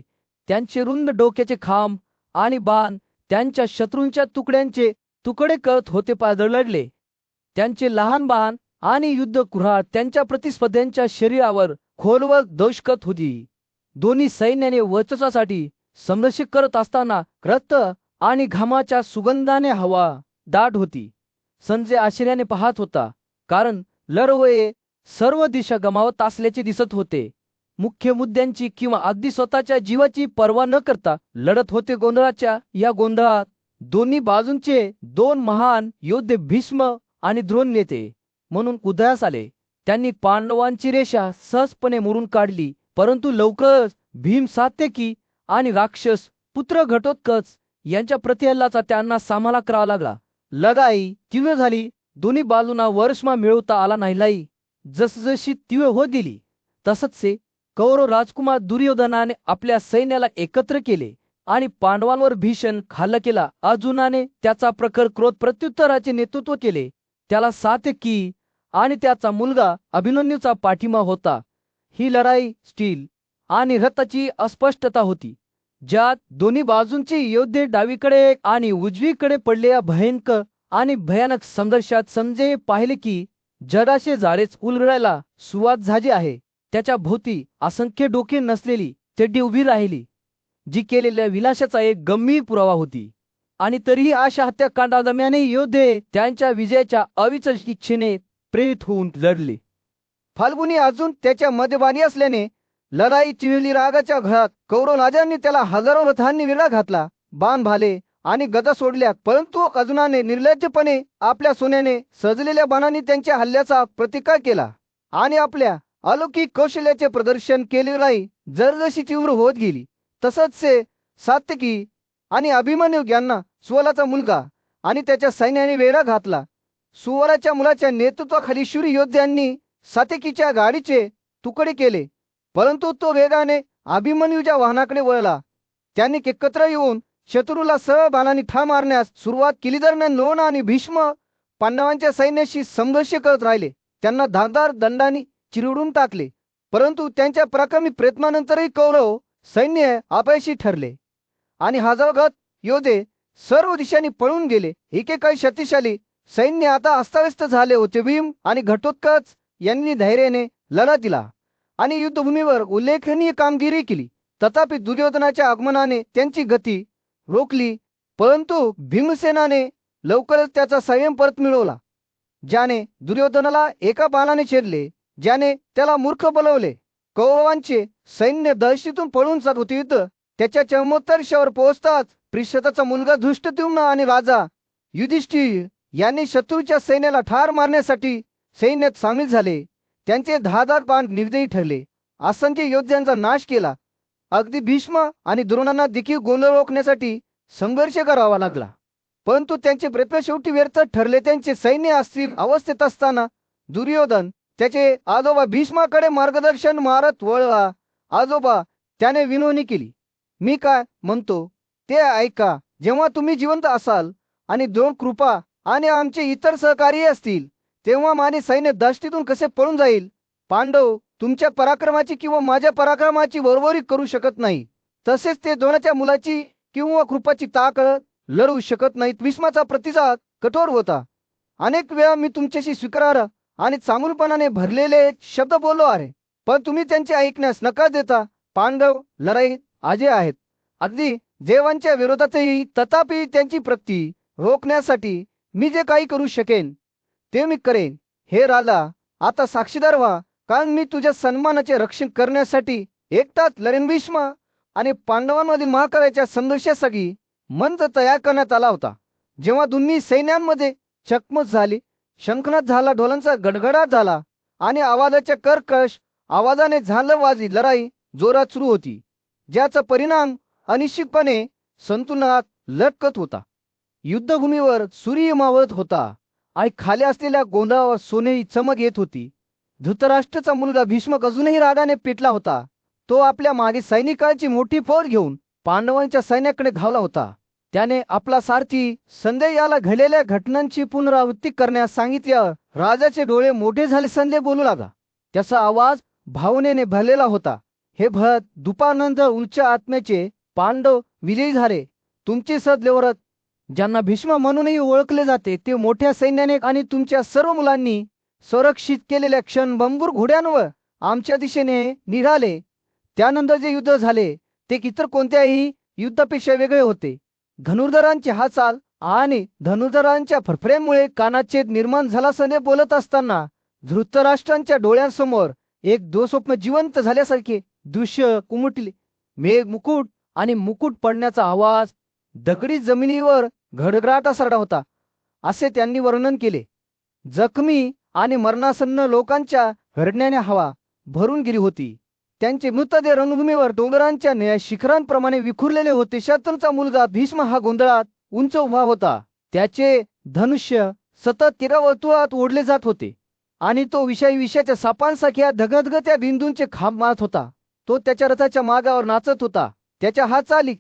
S2: त्यांचे रुंद डोक्याचे खांब आणि बाण त्यांच्या शत्रूंच्या तुकड्यांचे तुकडे करत होते. पायदळ लढले. त्यांचे लहान बाण आणि युद्ध कुऱ्हाड त्यांच्या प्रतिस्पर्ध्यांच्या शरीरावर खोलवर दोष करत होती. दोन्ही सैन्याने वर्चस्वासाठी संघर्ष करत असताना रक्त आणि घामाच्या सुगंधाने हवा दाट होती. संजय आश्चर्याने पाहत होता, कारण लढवये सर्व दिशा गमावत असल्याचे दिसत होते. मुख्य मुद्द्यांची किंवा अगदी स्वतःच्या जीवाची पर्वा न करता लढत होते. गोंधळाच्या या गोंधळात दोन्ही बाजूंचे दोन महान योद्धे भीष्म आणि द्रोण नेते म्हणून उदयास आले. त्यांनी पांडवांची रेषा सहजपणे मोडून काढली, परंतु लवकरच भीम, सात्यकी आणि राक्षस पुत्र घटोत्कच यांच्या प्रतिहल्लाचा त्यांना सामना करावा लागला. लढाई तीव्र झाली. दोन्ही बाजूंना वर्षमा मिळवता आला नाही. लढाई जसजशी तीव्र होत गेली तसचे कौरव राजकुमार दुर्योधनाने आपल्या सैन्याला एकत्र केले आणि पांडवांवर भीषण हल्ला केला. अर्जुनाने त्याचा प्रखर क्रोध प्रत्युत्तराचे नेतृत्व केले. त्याला सात्यकी आणि त्याचा मुलगा अभिमन्यूचा पाठिंबा होता. ही लढाई स्टील आणि रथाची अस्पष्टता होती, ज्यात दोन्ही बाजूंचे योद्धे डावीकडे आणि उजवीकडे पडलेल्या भयंकर आणि भयानक संघर्षात संजय पाहिले की जराशे झाडेच उलगडायला सुरुवात झाली आहे. त्याच्या भोवती असंख्य डोके नसलेली चड्डी उभी राहिली, जी केलेल्या विलासाचा एक गंभीर पुरावा होती. आणि तरीही अशा हत्याकांडादरम्यानही योद्धे त्यांच्या विजयाच्या अविचल इच्छेने प्रेरित होऊन लढले.
S3: फाल्गुनी अर्जुन त्याच्या मध्यभागी असल्याने लढाई चिघळली. रागाच्या घरात कौरव राजांनी त्याला हजारो रथांनी वेढा घातला. बाण भाले आणि गदा सोडल्या, परंतु अर्जुनाने निर्लज्जपणे आपल्या सोन्याने सजलेल्या बाणांनी त्यांच्या हल्ल्याचा प्रतिकार केला आणि आपल्या अलौकिक कौशल्याचे प्रदर्शन केले. लढाई जसजशी तीव्र होत गेली तसच सात्यकी आणि अभिमन्यू यांना सुवलाचा मुलगा आणि त्याच्या सैन्याने वेढा घातला. सुवलाच्या मुलाच्या नेतृत्वाखाली शूर योद्ध्यांनी सात्यकीच्या गाडीचे तुकडे केले, परंतु तो वेगाने अभिमन्यूच्या वाहनाकडे वळला. त्यांनी एकत्र येऊन शत्रूला सरळ बाणांनी ठार मारण्यास सुरुवात केली. दरम्यान द्रोण आणि भीष्म पांडवांच्या सैन्याशी संघर्ष करत राहिले. त्यांना धारदार दंडांनी चिरडून टाकले, परंतु त्यांच्या पराक्रमी प्रयत्नानंतरही कौरव सैन्य अपयशी ठरले आणि हजारो गत योद्धे सर्व दिशांनी पळून गेले. एकेकाळी शक्तिशाली सैन्य आता अस्ताव्यस्त झाले होते. भीम आणि घटोत्कच यांनी धैर्याने लढा दिला आणि युद्धभूमीवर उल्लेखनीय कामगिरी केली. तथापि दुर्योधनाच्या आगमनाने त्यांची गती रोखली, परंतु भीमसेनाने लवकरच त्याचा संयम परत मिळवला. ज्याने दुर्योधनाला एका बाणाने छेदले, ज्याने त्याला मूर्ख बनवले. कौरवांचे सैन्य दहशतीतून पळून जात होते. युद्ध त्याच्या चरमोत्कर्षावर पोहोचताच प्रिशताचा मुलगा धृष्टद्युम्न आणि राजा युधिष्ठिर यांनी शत्रूच्या सैन्याला ठार मारण्यासाठी सैन्यात सामील झाले. त्यांचे 10,000 बाण निर्दयी ठरले. असंख्य योद्ध्यांचा नाश केला. अगदी भीष्म आणि द्रोणांना देखील गोंधळ रोखण्यासाठी संघर्ष करावा लागला, परंतु त्यांचे प्रयत्न शेवटी व्यर्थ ठरले. त्यांचे सैन्य अस्थिर अवस्थेत असताना दुर्योधन त्याचे आजोबा भीष्माकडे मार्गदर्शन मारत वळला. आजोबा, त्याने विनवणी केली. मी काय म्हणतो ते ऐका. जेव्हा तुम्ही जिवंत असाल आणि द्रोण, कृपा आणि आमचे इतर सहकारी असतील, तेव्हा माझे सैन्य दहशतीतून कसे पळून जाईल? पांडव तुमच्या पराक्रमाची किंवा माझ्या पराक्रमाची बरोबरी करू शकत नाही. तसेच ते द्रोणाच्या मुलाची किंवा कृपाची ताकद लढवू शकत नाहीत. भीष्माचा प्रतिसाद कठोर होता. अनेक वेळा मी तुमच्याशी स्वीकारार्ह आणि चांगुलपणाने भरलेले शब्द बोललो आहे, पण तुम्ही त्यांचे ऐकण्यास नकार देता. पांडव लढाईत अजय आहेत, अगदी देवांच्या विरोधातही. तथापि त्यांची प्रगती रोखण्यासाठी मी जे काही करू शकेन ते मी करेन. हे राजा, आता साक्षीदार व्हा, कारण मी तुझ्या सन्मानाचे रक्षण करण्यासाठी एकटाच लढेन. भीष्म आणि पांडवांमधील महाकार्याच्या संघर्षासाठी मंच तयार करण्यात आला होता. जेव्हा दोन्ही सैन्यांमध्ये चकमक झाली, शंखनाद झाला, ढोलांचा गडगडाट झाला आणि आवाजाच्या कर्कश आवाजाने झालवाजी लढाई जोरात सुरू होती, ज्याचा परिणाम अनिश्चितपणे संतुलनात लटकत होता. युद्धभूमीवर सूर्य मावळत होता आणि खाली असलेल्या गोंधळावर सोनेरी चमक येत होती. धृतराष्ट्राचा मुलगा भीष्मक अजूनही रागाने पेटला होता. तो आपल्या मागे सैनिकांची मोठी फौज घेऊन पांडवांच्या सैन्याकडे धावला होता. त्याने आपला सारथी संजय याला घडलेल्या घटनांची पुनरावृत्ती करण्यास सांगितल्यावर राजाचे डोळे मोठे झाले. संजय बोलू लागला. त्याचा आवाज भावनेने भरलेला होता. हे भरत, दुपारनंतर उंच आत्म्याचे पांडव विजयी झाले. तुमचे सदलेवरत, ज्यांना भीष्म म्हणूनही ओळखले जाते, ते मोठ्या सैन्याने आणि तुमच्या सर्व मुलांनी संरक्षित केलेल्या क्षणभंगूर घोड्यांवर आमच्या दिशेने निघाले. त्यानंतर जे युद्ध झाले ते इतर कोणत्याही युद्धापेक्षा वेगळे होते. धनुर्धरांची हालचाल आणि धनुर्धरांच्या फरफऱ्यामुळे कानाचे निर्माण झाला. संजय बोलत असताना धृतराष्ट्रांच्या डोळ्यांसमोर एक दुःस्वप्न जिवंत झाल्यासारखे दृश्य उमटले. मेघ, मुकुट आणि मुकुट पडण्याचा आवाज दगडी जमिनीवर घडघडाटासारखा होता, असे त्यांनी वर्णन केले. जखमी आणि मरणासन्न लोकांच्या रडण्याने हवा भरून गेली होती. त्यांचे मृतदेह रणभूमीवर डोंगरांच्या निळ्या शिखरांप्रमाणे विखुरलेले होते. शत्रूचा मुलगा भीष्म हा गोंधळात उंच उभा होता. त्याचे धनुष्य सतत तिरावर्तुळात ओढले जात होते आणि तो विषाच्या सापांसारख्या धगधगत्या बिंदूंचे खांब मारत होता. तो त्याच्या रथाच्या मागावर नाचत होता. त्याच्या हालचाली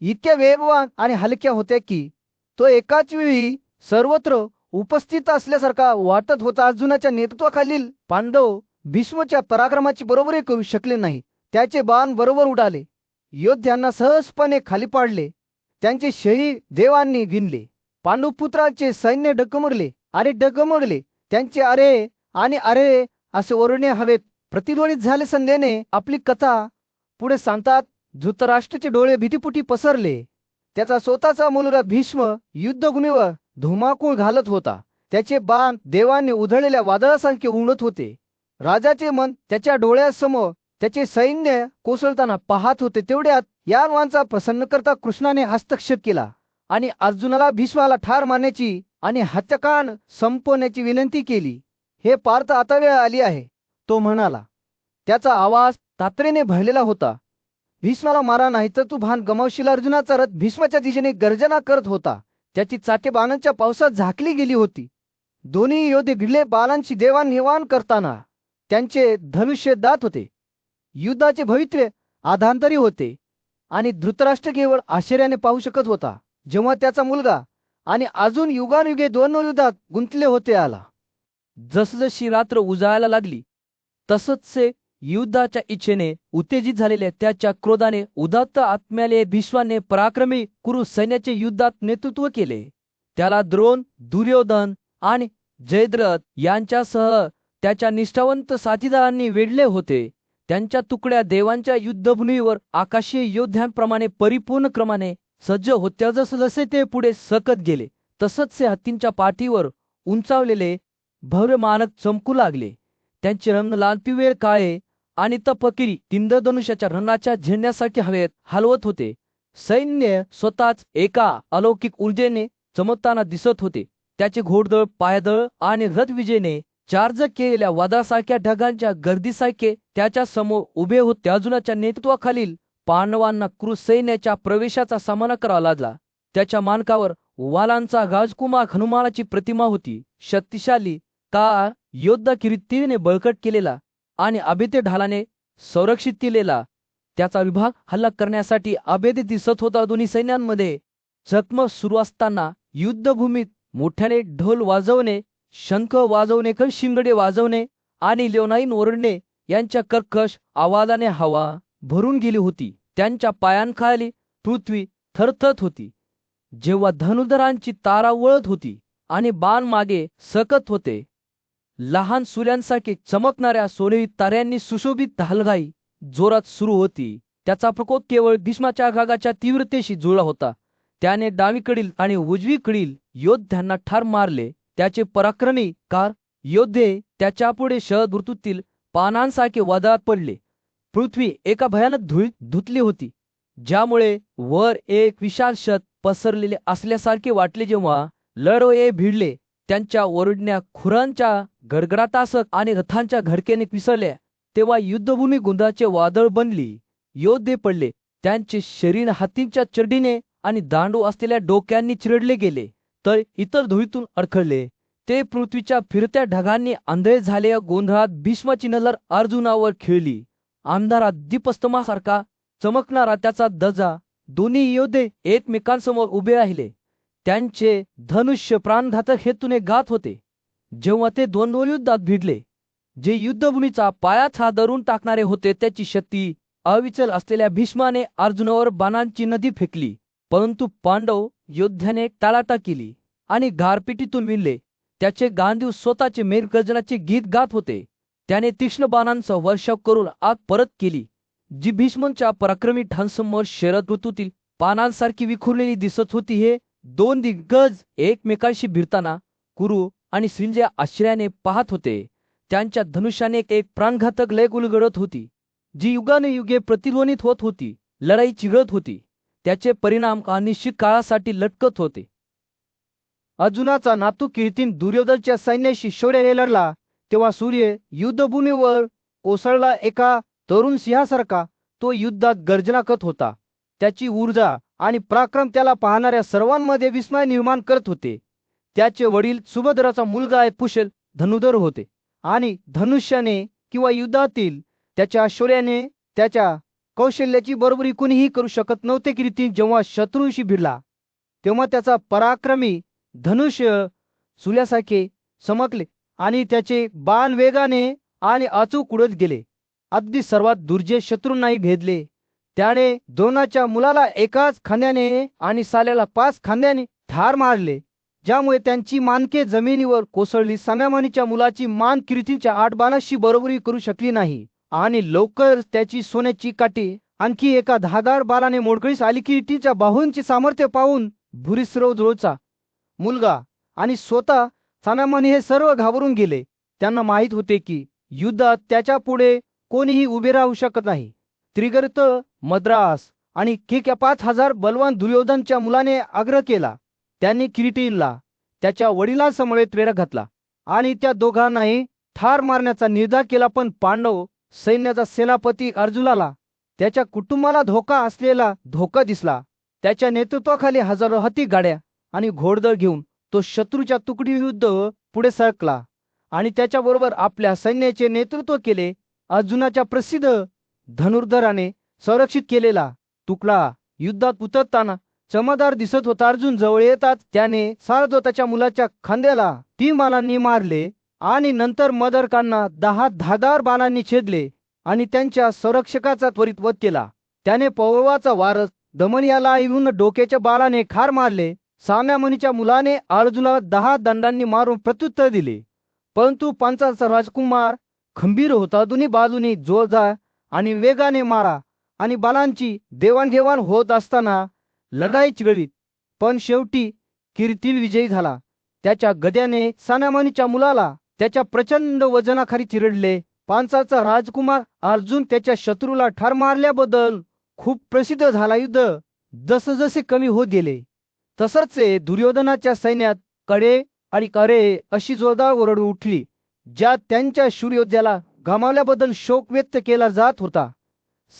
S3: इतक्या वेगवान आणि हलक्या होत्या की तो एकाच वेळी सर्वत्र उपस्थित असल्यासारखा वाटत होता. अर्जुनाच्या नेतृत्वाखालील पांडव भीष्मच्या पराक्रमाची बरोबरी करू शकले नाही. त्याचे बाण बरोबर उडाले, योद्ध्यांना सहजपणे खाली पाडले. त्यांचे शरीर देवांनी गिनले. पांडुपुत्रांचे सैन्य डगमगले आणि डगमगले. त्यांचे अरे आणि अरे असे ओरडणे हवेत प्रतिध्वनित झाले. संध्याने आपली कथा पुढे सांगतात. धृतराष्ट्राचे डोळे भीतीपोटी पसरले. त्याचा स्वतःचा मुलगा भीष्म युद्धभूमीवर धुमाकूळ घालत होता. त्याचे बाण देवांनी उधळलेल्या वादळासारखे उडत होते. राजाचे मन त्याच्या डोळ्यासमोर त्याचे सैन्य कोसळताना पाहत होते. तेवढ्यात या वांचा प्रसन्न करता कृष्णाने हस्तक्षेप केला आणि अर्जुनाला भीष्माला ठार मारण्याची आणि हत्याकांड संपवण्याची विनंती केली. हे पार्थ, आता वेळ आली आहे, तो म्हणाला. त्याचा आवाज तातडीने भरलेला होता. भीष्माला मारा, नाही तर तू भान गमावशील. अर्जुनाचा रथ भीष्माच्या दिशेने गर्जना करत होता. त्याची चाके बाणांच्या पावसात झाकली गेली होती. दोन्ही योद्धे भिडले बाणांची देवाणघेवाण करताना. त्यांचे धनुष्य दात होते. युद्धाचे भविष्य आधांतरी होते आणि धृतराष्ट्र केवळ आश्चर्याने पाहू शकत होता, जेव्हा त्याचा मुलगा आणि अजून युगानुयुगे दोन युद्धात गुंतले होते आला.
S2: जसजशी रात्र उजाळायला लागली तसतसे युद्धाच्या इच्छेने उत्तेजित झालेल्या त्याच्या क्रोधाने उदात्त आत्म्याले भीष्माने पराक्रमी कुरु सैन्याचे युद्धात नेतृत्व केले. त्याला द्रोण, दुर्योधन आणि जयद्रथ यांच्यासह त्याच्या निष्ठावंत साथीदारांनी वेढले होते. त्यांच्या तुकड्या देवांच्या युद्धभूमीवर आकाशीय योद्ध्यांप्रमाणे परिपूर्ण क्रमाने सज्ज होत्या. जसजसे ते पुढे सरकत गेले तसंच ते हत्तींच्या पाठीवर उंचावलेले भव्य मानक चमकू लागले. त्यांचे रंग लाल, पिवळे, काळे आणि तपकिरी इंद्रधनुष्याच्या रंगाच्या झेंड्यासारखे हवेत हलवत होते. सैन्य स्वतःच एका अलौकिक ऊर्जेने चमकताना दिसत होते. त्याचे घोडदळ, पायदळ आणि रथविजेने चार्ज केलेल्या वादळासारख्या ढगांच्या गर्दीसारखे त्याच्या समोर उभे होते. अर्जुनाच्या नेतृत्वाखालील पांडवांना क्रूर सैन्याच्या प्रवेशाचा सामना करावा लागला. त्याच्या मानकावर वालांचा राजकुमार हनुमानाची प्रतिमा होती. शक्तिशाली कार योद्धा किरीटीने बळकट केलेला आणि अभेद्य ढालाने संरक्षित केलेला त्याचा विभाग हल्ला करण्यासाठी अभेद दिसत होता. दोन्ही सैन्यांमध्ये चकमक सुरू असताना युद्धभूमीत मोठ्याने ढोल वाजवणे, शंख वाजवणे, शिंगडे वाजवणे आणि लेवनाईन ओरडणे यांच्या कर्कश आवाजाने हवा भरून गेली होती. त्यांच्या पायांखाली पृथ्वी थरथरत होती. जेव्हा धनुर्धरांची तारा वळत होती आणि बाण मागे सकत होते, लहान सूर्यांसारखे चमकणाऱ्या सोनेरी ताऱ्यांनी सुशोभित ढालघाई जोरात सुरू होती. त्याचा प्रकोप केवळ भीष्माच्या आघाताच्या तीव्रतेशी जुळला होता. त्याने डावीकडील आणि उजवीकडील योद्ध्यांना ठार मारले. त्याचे पराक्रमी कार योद्धे त्याच्यापुढे शरद ऋतूतील पानांसारखे वादळात पडले. पृथ्वी एका भयानक धुळीत धुतली होती, ज्यामुळे वर एक विशाल छत पसरलेले असल्यासारखे वाटले. जेव्हा लढवये भिडले, त्यांच्या ओरडण्या खुरांच्या गडगडाटासह आणि रथांच्या घडकेने विसरल्या, तेव्हा युद्धभूमी गोंधळाचे वादळ बनली. योद्धे पडले, त्यांचे शरीर हत्तींच्या चरडीने आणि दांडू असलेल्या डोक्यांनी चिरडले गेले, तर इतर धुळीतून अडखळले. ते पृथ्वीच्या फिरत्या ढगांनी आंधळे झाले. गोंधळात भीष्माची नजर अर्जुनावर खिळली. अंधारात दीपस्तंभासारखा चमकणारा त्याचा ध्वजा. दोन्ही योद्धे एकमेकांसमोर उभे राहिले. त्यांचे धनुष्य प्राणघातक हेतूने गात होते. जेव्हा ते दोन युद्धात भिडले, जे युद्धभूमीचा पायाच हादरून टाकणारे होते, त्याची शक्ती अविचल असलेल्या भीष्माने अर्जुनावर बाणांची नदी फेकली. परंतु पांडव योद्ध्याने टाळाटाळ केली आणि गारपिटीतून विणले. त्याचे गांधीव स्वतःचे मेघगर्जनाचे गीत गात होते. त्याने तीक्ष्ण बाणांचा वर्षाव करून आग परत केली, जी भीष्मांच्या पराक्रमी ढांसमोर शरद ऋतूतील पानांसारखी विखुरलेली दिसत होती. हे दोन दिग्गज एकमेकांशी भिडताना कुरु आणि संजय आश्चर्याने पाहत होते. त्यांच्या धनुष्याने एक प्राणघातक लय उलगडत होती, जी युगानुयुगे प्रतिध्वनित होत होती. लढाई चिघळत होती. त्याचे परिणाम अनिश्चित काळासाठी लटकत होते.
S3: अर्जुनाचा नातू कीर्तीन दुर्योधनच्या सैन्याशी शौर्याने लढला, तेव्हा सूर्य युद्धभूमीवर कोसळला. एका तरुण सिंहासारखा तो युद्धात गर्जना करत होता. त्याची ऊर्जा आणि पराक्रम त्याला पाहणाऱ्या सर्वांमध्ये विस्मय निर्माण करत होते. त्याचे वडील सुभद्राचा मुलगा कुशल धनुर्धर होते आणि धनुष्याने किंवा युद्धातील त्याच्या शौर्याने त्याच्या कौशल्याची बरोबरी कुणीही करू शकत नव्हते. कीर्तीन जेव्हा शत्रूंशी भिडला, तेव्हा त्याचा पराक्रमी धनुष्य सूर्यासारखे चमकले आणि त्याचे बाण वेगाने आणि अचूक उडत गेले. अगदी सर्वात दुर्जय शत्रूंनाही भेदले. त्याने द्रोणाच्या मुलाला एकाच खांद्याने आणि साल्याला 5 खांद्याने ठार मारले, ज्यामुळे त्यांची मानके जमिनीवर कोसळली. साम्यामानीच्या मुलाची मान कीर्तीच्या 8 बाणांशी बरोबरी करू शकली नाही आणि लवकर त्याची सोन्याची काठी आणखी एका धारदार बाणाने मोडकळीस आली. कीर्तीच्या बाहूंचे सामर्थ्य पाहून भूरिश्रवचा मुलगा आणि स्वतः साम्यामानी हे सर्व घाबरून गेले. त्यांना माहीत होते की युद्धात त्याच्या पुढे कोणीही उभे राहू शकत नाही. त्रिगर्त, मद्रास आणि केक्या 5000 बलवान दुर्योधनच्या मुलाने आग्रह केला. त्यांनी किरीटीला त्याच्या वडिलांसमवेत वेढा घातला आणि त्या दोघांनाही ठार मारण्याचा निर्धार केला. पण पांडव सैन्याचा सेनापती अर्जुनाला त्याच्या कुटुंबाला धोका असलेला धोका दिसला. त्याच्या नेतृत्वाखाली हजारो हत्ती गाड्या आणि घोडदळ घेऊन तो शत्रूच्या तुकडीविरुद्ध पुढे सरकला आणि त्याच्याबरोबर आपल्या सैन्याचे नेतृत्व केले. अर्जुनाच्या प्रसिद्ध धनुर्धराने संरक्षित केलेला तुकडा युद्धात उतरताना चमकदार दिसत होता. अर्जुन जवळ येताच त्याने सारस्वताच्या मुलाच्या खांद्याला 3 बाणांनी मारले आणि नंतर मदरकांना 10 धारदार बाणांनी छेदले आणि त्यांच्या संरक्षकाचा त्वरित वध केला. त्याने पौरवाचा वारस दमनियाला येऊन डोक्याच्या बाणाने खार मारले. साम्यामुनीच्या मुलाने अर्जुनाला 10 दंडांनी मारून प्रत्युत्तर दिले, परंतु पांचालचा राजकुमार खंबीर होता. दोन्ही बाजूनी जोरदार आणि वेगाने मारा आणि बाणांची देवाणघेवाण होत असताना लढाई चिघळली. पण शेवटी
S1: कीर्तील विजयी झाला. त्याच्या गद्याने सानामानीच्या मुलाला त्याच्या प्रचंड वजनाखाली चिरडले. पांचालचा राजकुमार अर्जुन त्याच्या शत्रूला ठार मारल्याबद्दल खूप प्रसिद्ध झाला. युद्ध जसजसे कमी होत गेले तसंच दुर्योधनाच्या सैन्यात कडे आणि करे अशी जोरदार ओरड उठली, ज्यात त्यांच्या शूरयोद्ध्याला गमावल्याबद्दल शोक व्यक्त केला जात होता.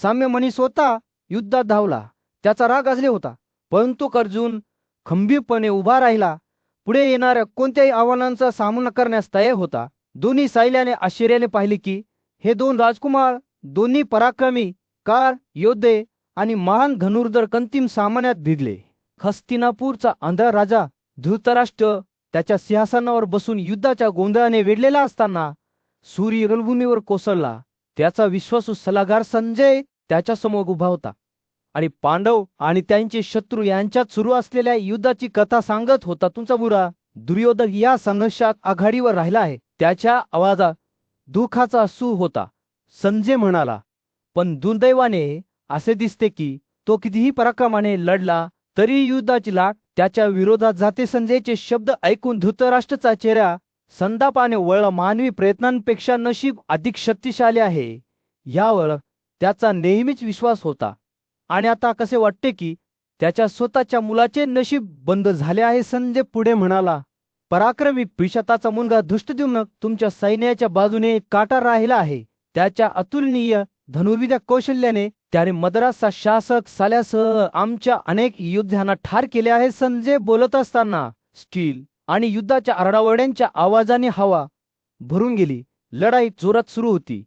S1: साम्यमणी स्वतः युद्धात धावला. त्याचा राग गाजले होता, परंतु अर्जुन खंबीरपणे उभा राहिला. पुढे येणाऱ्या कोणत्याही आव्हानांचा सामना करण्यास तयार होता. दोन्ही सैन्याने आश्चर्याने पाहिले की हे दोन राजकुमार, दोन्ही पराक्रमी कार योद्धे आणि महान धनुर्धर अंतिम सामन्यात भिडले. हस्तिनापूरचा आंधळा राजा धृतराष्ट्र त्याच्या सिंहासनावर बसून युद्धाच्या गोंधळाने वेढलेला असताना सूर्य रणभूमीवर कोसळला. त्याचा विश्वासू सल्लागार संजय त्याच्यासमोर उभा होता आणि पांडव आणि त्यांचे शत्रू यांच्यात सुरू असलेल्या युद्धाची कथा सांगत होता. तुमचा बुरा दुर्योधन या संघर्षात आघाडीवर राहिला आहे. त्याच्या आवाजात दुःखाचा सूर होता.
S2: संजय म्हणाला,
S1: पण दुर्दैवाने असे दिसते की तो कितीही पराक्रमाने लढला तरी युद्धाची लाट त्याच्या विरोधात जाते. संजयचे शब्द ऐकून धृतराष्ट्राचा चेहरा संतापाने वळला. मानवी प्रयत्नांपेक्षा नशीब अधिक शक्तिशाली आहे यावर त्याचा नेहमीच विश्वास होता. आणि आता कसे वाटते की त्याच्या स्वतःच्या मुलाचे नशीब बंद झाले आहे. संजय पुढे म्हणाला, पराक्रमी प्रिशताचा मुलगा धृष्टद्युम्न तुमच्या सैन्याच्या बाजूने काटा राहिला आहे. त्याच्या अतुलनीय धनुर्विद्या कौशल्याने त्याने मद्रासचा शासक साल्यासह आमच्या अनेक योद्ध्यांना ठार केले आहे. संजय बोलत असताना स्टील आणि युद्धाच्या आरडाओरड्यांच्या आवाजाने हवा भरून गेली. लढाई जोरात सुरू होती.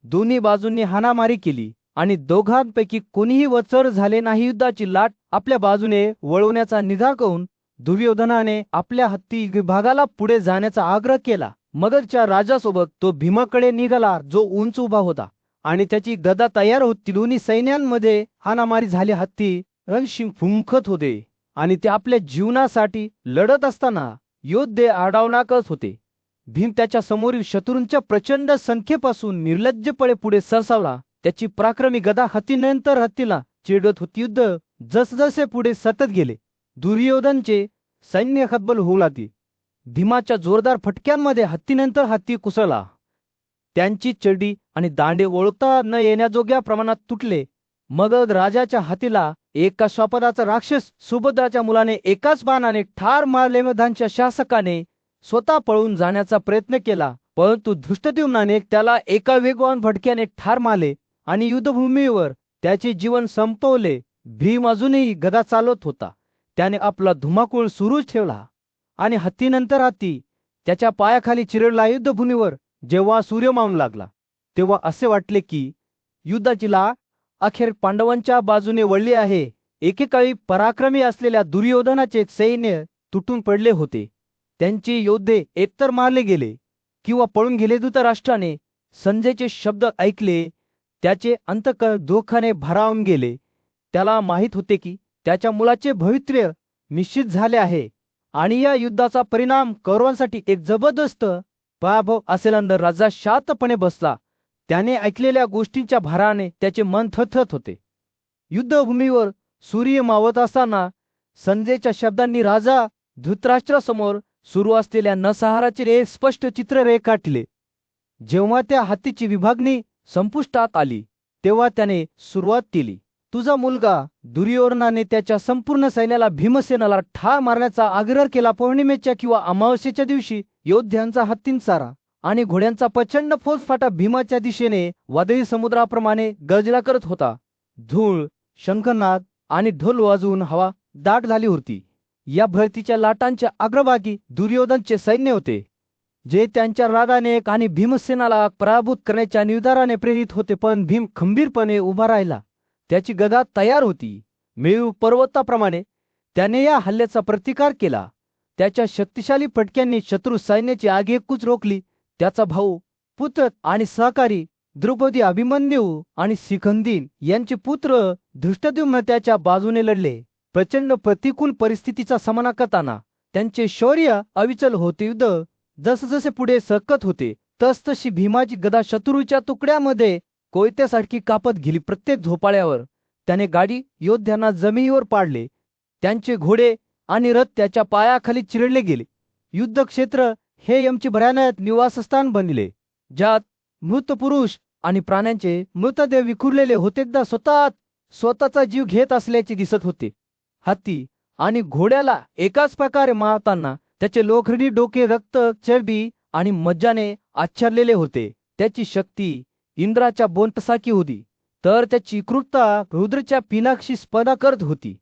S1: दोन्ही बाजूंनी हाणामारी केली आणि दोघांपैकी कोणीही वचर झाले नाही. युद्धाची लाट आपल्या बाजूने वळवण्याचा निर्धार करून दुर्योधनाने आपल्या हत्ती विभागाला पुढे जाण्याचा आग्रह केला. मगधच्या राजासोबत तो भीमाकडे निघाला, जो उंच उभा होता आणि त्याची गदा तयार होती. दोन्ही सैन्यांमध्ये हाणामारी झाली. हत्ती रणशिंग फुंकत होते आणि ते आपल्या जीवनासाठी लढत असताना योद्धे आरडाओरडा करत होते. भीम त्याच्या समोरील शत्रूंच्या प्रचंड संख्येपासून निर्लज्जपणे पुढे सरसावला. त्याची पराक्रमी गदा हत्तीनंतर हत्तीला चिरडत होती. युद्ध जसजसे पुढे सतत गेले दुर्योधनचे सैन्य हतबल होऊ लागली. भीमाच्या जोरदार फटक्यांमध्ये हत्तीनंतर हत्ती कुसळला. त्यांची चढी आणि दांडे ओळखता न येण्याजोग्या प्रमाणात तुटले. मगध राजाच्या हातीला एका स्वापदाचा राक्षस सुभद्राच्या मुलाने एकाच बाणाने ठार मारले. मगधांच्या शासकाने स्वतः पळून जाण्याचा प्रयत्न केला, परंतु धृष्टद्युम्नाने त्याला एका वेगवान फटक्याने ठार मारले आणि युद्धभूमीवर त्याचे जीवन संपवले. भीम अजूनही गदा चालवत होता. त्याने आपला धुमाकूळ सुरूच ठेवला आणि हत्तीनंतर हत्ती त्याच्या पायाखाली चिरडला. युद्धभूमीवर जेव्हा सूर्य मावू लागला तेव्हा असे वाटले की युद्धाची लाट अखेर पांडवांच्या बाजूने वळली आहे. एकेकाळी पराक्रमी असलेल्या दुर्योधनाचे सैन्य तुटून पडले होते. त्यांचे योद्धे एकतर मारले गेले किंवा पळून गेले. धृतराष्ट्राने संजयचे शब्द ऐकले. त्याचे अंतःकरण दुःखाने भारावून गेले. त्याला माहीत होते की त्याच्या मुलाचे भवितव्य निश्चित झाले आहे आणि या युद्धाचा परिणाम कौरवांसाठी एक जबरदस्त पराभव असेल. अंदर राजा शांतपणे बसला. त्याने ऐकलेल्या गोष्टींच्या भाराने त्याचे मन थरथरत होते. युद्धभूमीवर सूर्य मावत असताना संजयच्या शब्दांनी राजा धृतराष्ट्रासमोर सुरू असलेल्या नरसंहाराचे एक स्पष्ट चित्र रेखाटले. जेव्हा त्या हत्तीची विभागणी संपुष्टात आली तेव्हा त्याने सुरुवात केली. तुझा मुलगा दुर्योधनाने त्याच्या संपूर्ण सैन्याला भीमसेनाला ठार मारण्याचा आग्रह केला. पौर्णिमेच्या किंवा अमावस्येच्या दिवशी योद्ध्यांचा हत्तींचारा आणि घोड्यांचा प्रचंड फौजफाटा भीमाच्या दिशेने वादळी समुद्राप्रमाणे गर्जना करत होता. धूळ, शंखनाद आणि ढोल वाजवून हवा दाट झाली होती. या भरतीच्या लाटांच्या अग्रभागी दुर्योधनचे सैन्य होते, जे त्यांच्या रागाने आणि भीमसेनाला पराभूत करण्याच्या निर्धाराने प्रेरित होते. पण भीम खंबीरपणे उभा राहिला. त्याची गदा तयार होती. मेरू पर्वताप्रमाणे त्याने या हल्ल्याचा प्रतिकार केला. त्याच्या शक्तिशाली फटक्यांनी शत्रू सैन्याची आगेकूच रोखली. त्याचा भाऊ, पुत्र आणि सहकारी द्रौपदी, अभिमन्यू आणि शिखंडी यांचे पुत्र धृष्टद्युम्न त्याच्या बाजूने लढले. प्रचंड प्रतिकूल परिस्थितीचा सामना करताना त्यांचे शौर्य अविचल होते. युद्ध जसजसे पुढे सरकत होते तसतशी भीमाची गदा शत्रूच्या तुकड्यामध्ये कोयत्यासारखी कापत गेली. प्रत्येक झोपाळ्यावर त्याने गाडी योद्ध्यांना जमिनीवर पाडले. त्यांचे घोडे
S2: आणि रथ त्याच्या पायाखाली चिरडले गेले.
S1: युद्धक्षेत्र हे यमचे भयानक निवासस्थान बनले,
S2: ज्यात मृत पुरुष आणि प्राण्यांचे
S1: मृतदेह विखुरलेले होते, स्वतःचा जीव घेत असल्याचे दिसत होते.
S2: हत्ती आणि घोड्याला एकाच प्रकारे मारताना
S1: त्याचे लोखंडी डोके रक्त, चरबी
S2: आणि मज्जाने आच्छादलेले होते. त्याची शक्ती इंद्राच्या बोंटसारखी होती, तर त्याची क्रूरता रुद्रच्या पिनाक्षी स्पर्धा करत होती.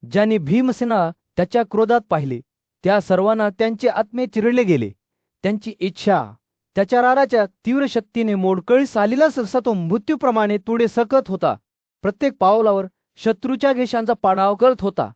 S2: ज्यांनी भीमसेना त्याच्या क्रोधात पाहिले, त्या सर्वांना त्यांचे आत्मे चिरडले गेले. त्यांची इच्छा
S1: त्याच्या राडाच्या तीव्र शक्तीने मोडकळीस आलेला सहसा तो मृत्यूप्रमाणे पुढे सकत होता.
S2: प्रत्येक पावलावर शत्रूच्या घेशांचा पाडाव करत होता.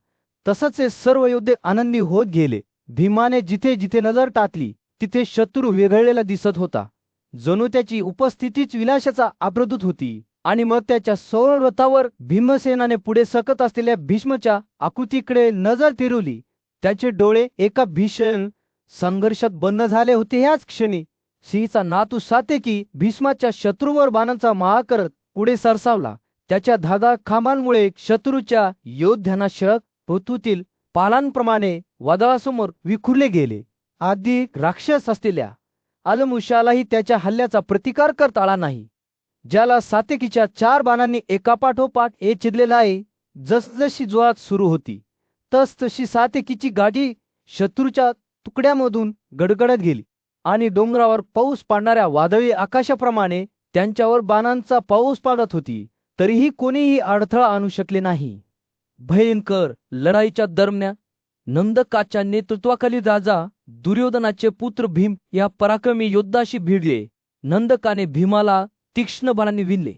S1: तसंच हे सर्व योद्धे आनंदी होत गेले. भीमाने जिथे जिथे नजर टाकली तिथे शत्रू वेगळलेला दिसत होता, जणू त्याची उपस्थितीच विनाशाचा आप्रदूत होती.
S2: आणि मग त्याच्या सौर रथावर
S1: भीमसेनाने पुढे सकत असलेल्या भीष्मच्या आकृतीकडे नजर फिरवली. त्याचे डोळे एका भीषण संघर्षात बंद झाले होते. ह्याच क्षणी
S2: सिंहाचा नातू सात्यकी भीष्माच्या शत्रूवर बाणांचा मारा करत पुढे सरसावला. त्याच्या धागा खांबांमुळे शत्रूच्या योद्ध्यांना शक ऋतूतील पालांप्रमाणे वादळासमोर विखुरले गेले.
S1: अधिक
S2: राक्षस असलेल्या अलमुशालाही त्याच्या हल्ल्याचा प्रतिकार करता आला नाही.
S1: ज्याला सात्यकीच्या 4 बाणांनी एकापाठोपाठ एक चिरलेला आहे. जसजशी ज्वात सुरू होती तसतशी सात्यकीची गाडी शत्रूच्या तुकड्यामधून गडगडत गेली
S2: आणि डोंगरावर पाऊस पाडणाऱ्या वादळी आकाशाप्रमाणे त्यांच्यावर बाणांचा पाऊस पाडत होती.
S1: तरीही कोणीही अडथळा आणू शकले नाही.
S2: भयंकर लढाईच्या दरम्यान नंदकाच्या नेतृत्वाखाली राजा दुर्योधनाचे पुत्र भीम या पराक्रमी योद्धाशी भिडले. नंदकाने भीमाला तीक्ष्ण बाणांनी विणले,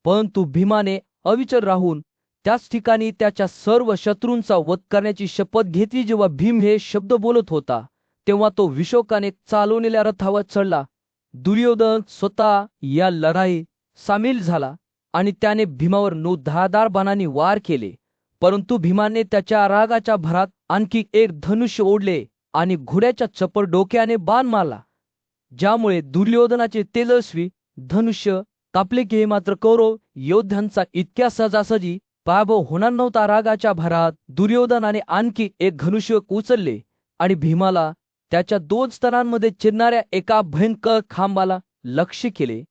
S2: परंतु भीमाने अविचल राहून त्याच ठिकाणी त्याच्या सर्व शत्रूंचा वध करण्याची शपथ घेतली. जेव्हा भीम हे शब्द बोलत होता तेव्हा तो विशोकाने चालवलेल्या रथावर चढला. दुर्योधन स्वतः या लढाईत सामील झाला आणि त्याने भीमावर धारदार बाणांनी वार केले. परंतु भीमाने त्याच्या रागाच्या भरात आणखी एक धनुष्य ओढले आणि घोड्याच्या चपळ डोक्याने बाण मारला, ज्यामुळे दुर्योधनाचे तेजस्वी धनुष्य कापले गेले. मात्र कौरव योद्ध्यांचा इतक्या सहजासहजी पराभव होणार नव्हता. रागाच्या भरात दुर्योधनाने आणखी एक धनुष्य उचलले आणि भीमाला त्याच्या 2 स्तरांमध्ये चिरणाऱ्या एका भयंकर खांबाला लक्ष्य केले.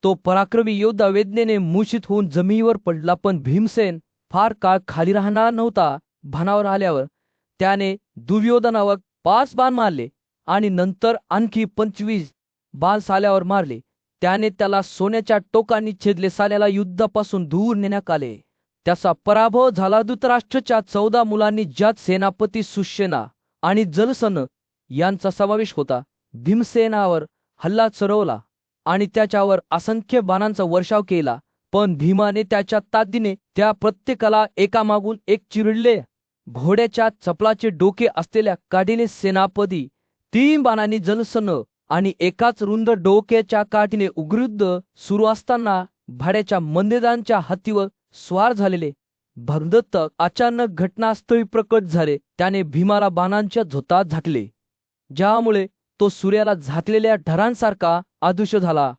S2: तो पराक्रमी योद्धा वेदनेने मूर्छित होऊन जमिनीवर पडला. पण भीमसेन फार काळ खाली राहणार नव्हता. भानावर आल्यावर त्याने दुर्योधनावर 5 बाण मारले आणि नंतर आणखी 25 बाण साल्यावर मारले. त्याने त्याला सोन्याच्या टोकांनी छेदले. साल्याला युद्धापासून दूर नेण्यात आले. त्याचा पराभव झाला. धृतराष्ट्राच्या 14 मुलांनी, ज्यात सेनापती सुषेना आणि जलसन यांचा समावेश होता, भीमसेनावर हल्ला चढवला आणि त्याच्यावर असंख्य बाणांचा वर्षाव केला. पण भीमाने त्याच्या ताकदीने त्या प्रत्येकाला एकामागून एक चिरडले. घोड्याच्या चपलाचे डोके असलेल्या काठीने सेनापती 3 बाणांनी जलसन आणि एकाच रुंद डोक्याच्या काठीने उग्रयुद्ध सुरू असताना भाड्याच्या मंदेदांच्या हत्तीवर स्वार झालेले भगदत्त अचानक घटनास्थळी प्रकट झाले. त्याने भीमाला बाणांच्या झोतात झाकले, ज्यामुळे तो सूर्याला झाकलेल्या ढगांसारखा अदृश्य झाला.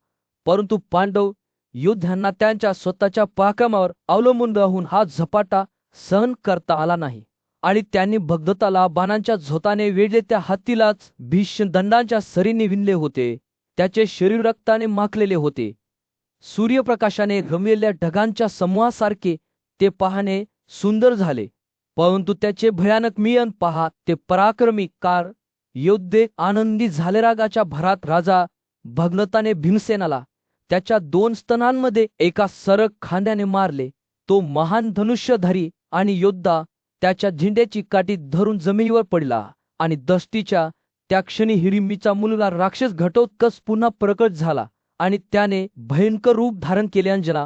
S2: परंतु पांडव योद्ध्यांना त्यांच्या स्वतःच्या पराक्रमावर अवलंबून राहून हा झपाटा सहन करता आला नाही आणि त्यांनी भगदत्ताला बाणांच्या झोताने वेढले. त्या हत्तीलाच भीषण दंडांच्या सरींनी विणले होते. त्याचे शरीर रक्ताने माखलेले होते. सूर्यप्रकाशाने रमलेल्या ढगांच्या समूहासारखे ते पाहणे सुंदर झाले. परंतु त्याचे भयानक मिलन पहा ते पराक्रमी कार योद्धे आनंदी झाले. रागाच्या भरात राजा भगदत्ताने भीमसेनाला त्याच्या 2 स्तनांमध्ये एका सरक खांद्याने मारले. तो महान धनुष्यधारी आणि योद्धा त्याच्या झेंड्याची काठी धरून जमिनीवर पडला आणि दष्टीच्या त्या क्षणी हिडिंबीचा मुलगा राक्षस घटोत्कच पुन्हा प्रकट झाला आणि त्याने भयंकर रूप धारण केले. अंजना,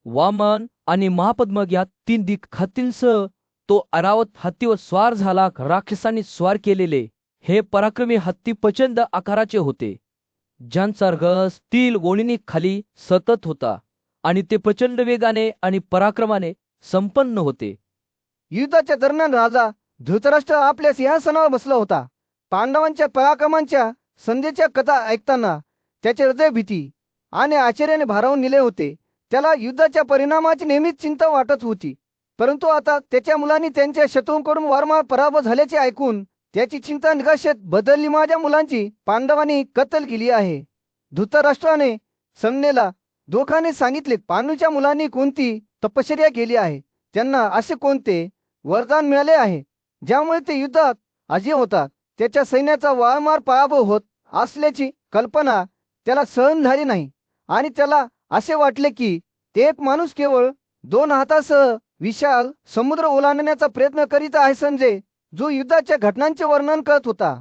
S2: वामन आणि महापद्मक या 3 हत्तींसह तो ऐरावत हत्तीवर स्वार झाला. राक्षसांनी स्वार केलेले हे पराक्रमी हत्ती प्रचंड आकाराचे होते, ज्यांचा रस स्टील ओळींनी खाली सतत होता आणि ते प्रचंड वेगाने आणि पराक्रमाने संपन्न होते.
S3: युद्धाच्या दरम्यान राजा धृतराष्ट्र आपल्या सिंहासनावर बसला होता. पांडवांच्या पराक्रमांच्या संध्येच्या कथा ऐकताना त्याचे हृदय भीती आणि आश्चर्याने भारावून गेले होते. त्याला युद्धाच्या परिणामाची नेहमीच चिंता वाटत होती. परंतु आता त्याच्या मुलांनी त्यांच्या शत्रूंकडून वारंवार पराभव झाल्याचे ऐकून त्याची चिंता निराशेत बदलली. माझ्या मुलांची पांडवांनी कत्तल केली आहे. धृतराष्ट्राने संज्ञेला दोघांनी सांगितले, पांडूच्या मुलांनी कोणती तपश्चर्या केली आहे, त्यांना असे कोणते वरदान मिळाले आहे ज्यामुळे ते युद्धात अजय होतात. त्याच्या सैन्याचा वारंवार पराभव होत असल्याची कल्पना त्याला सहन झाली नाही आणि त्याला असे वाटले की ते एक माणूस केवळ 2 हातासह विशाल समुद्र ओलांडण्याचा प्रयत्न करीत आहे. संजय जो युद्धाच्या घटनांचे वर्णन करत होता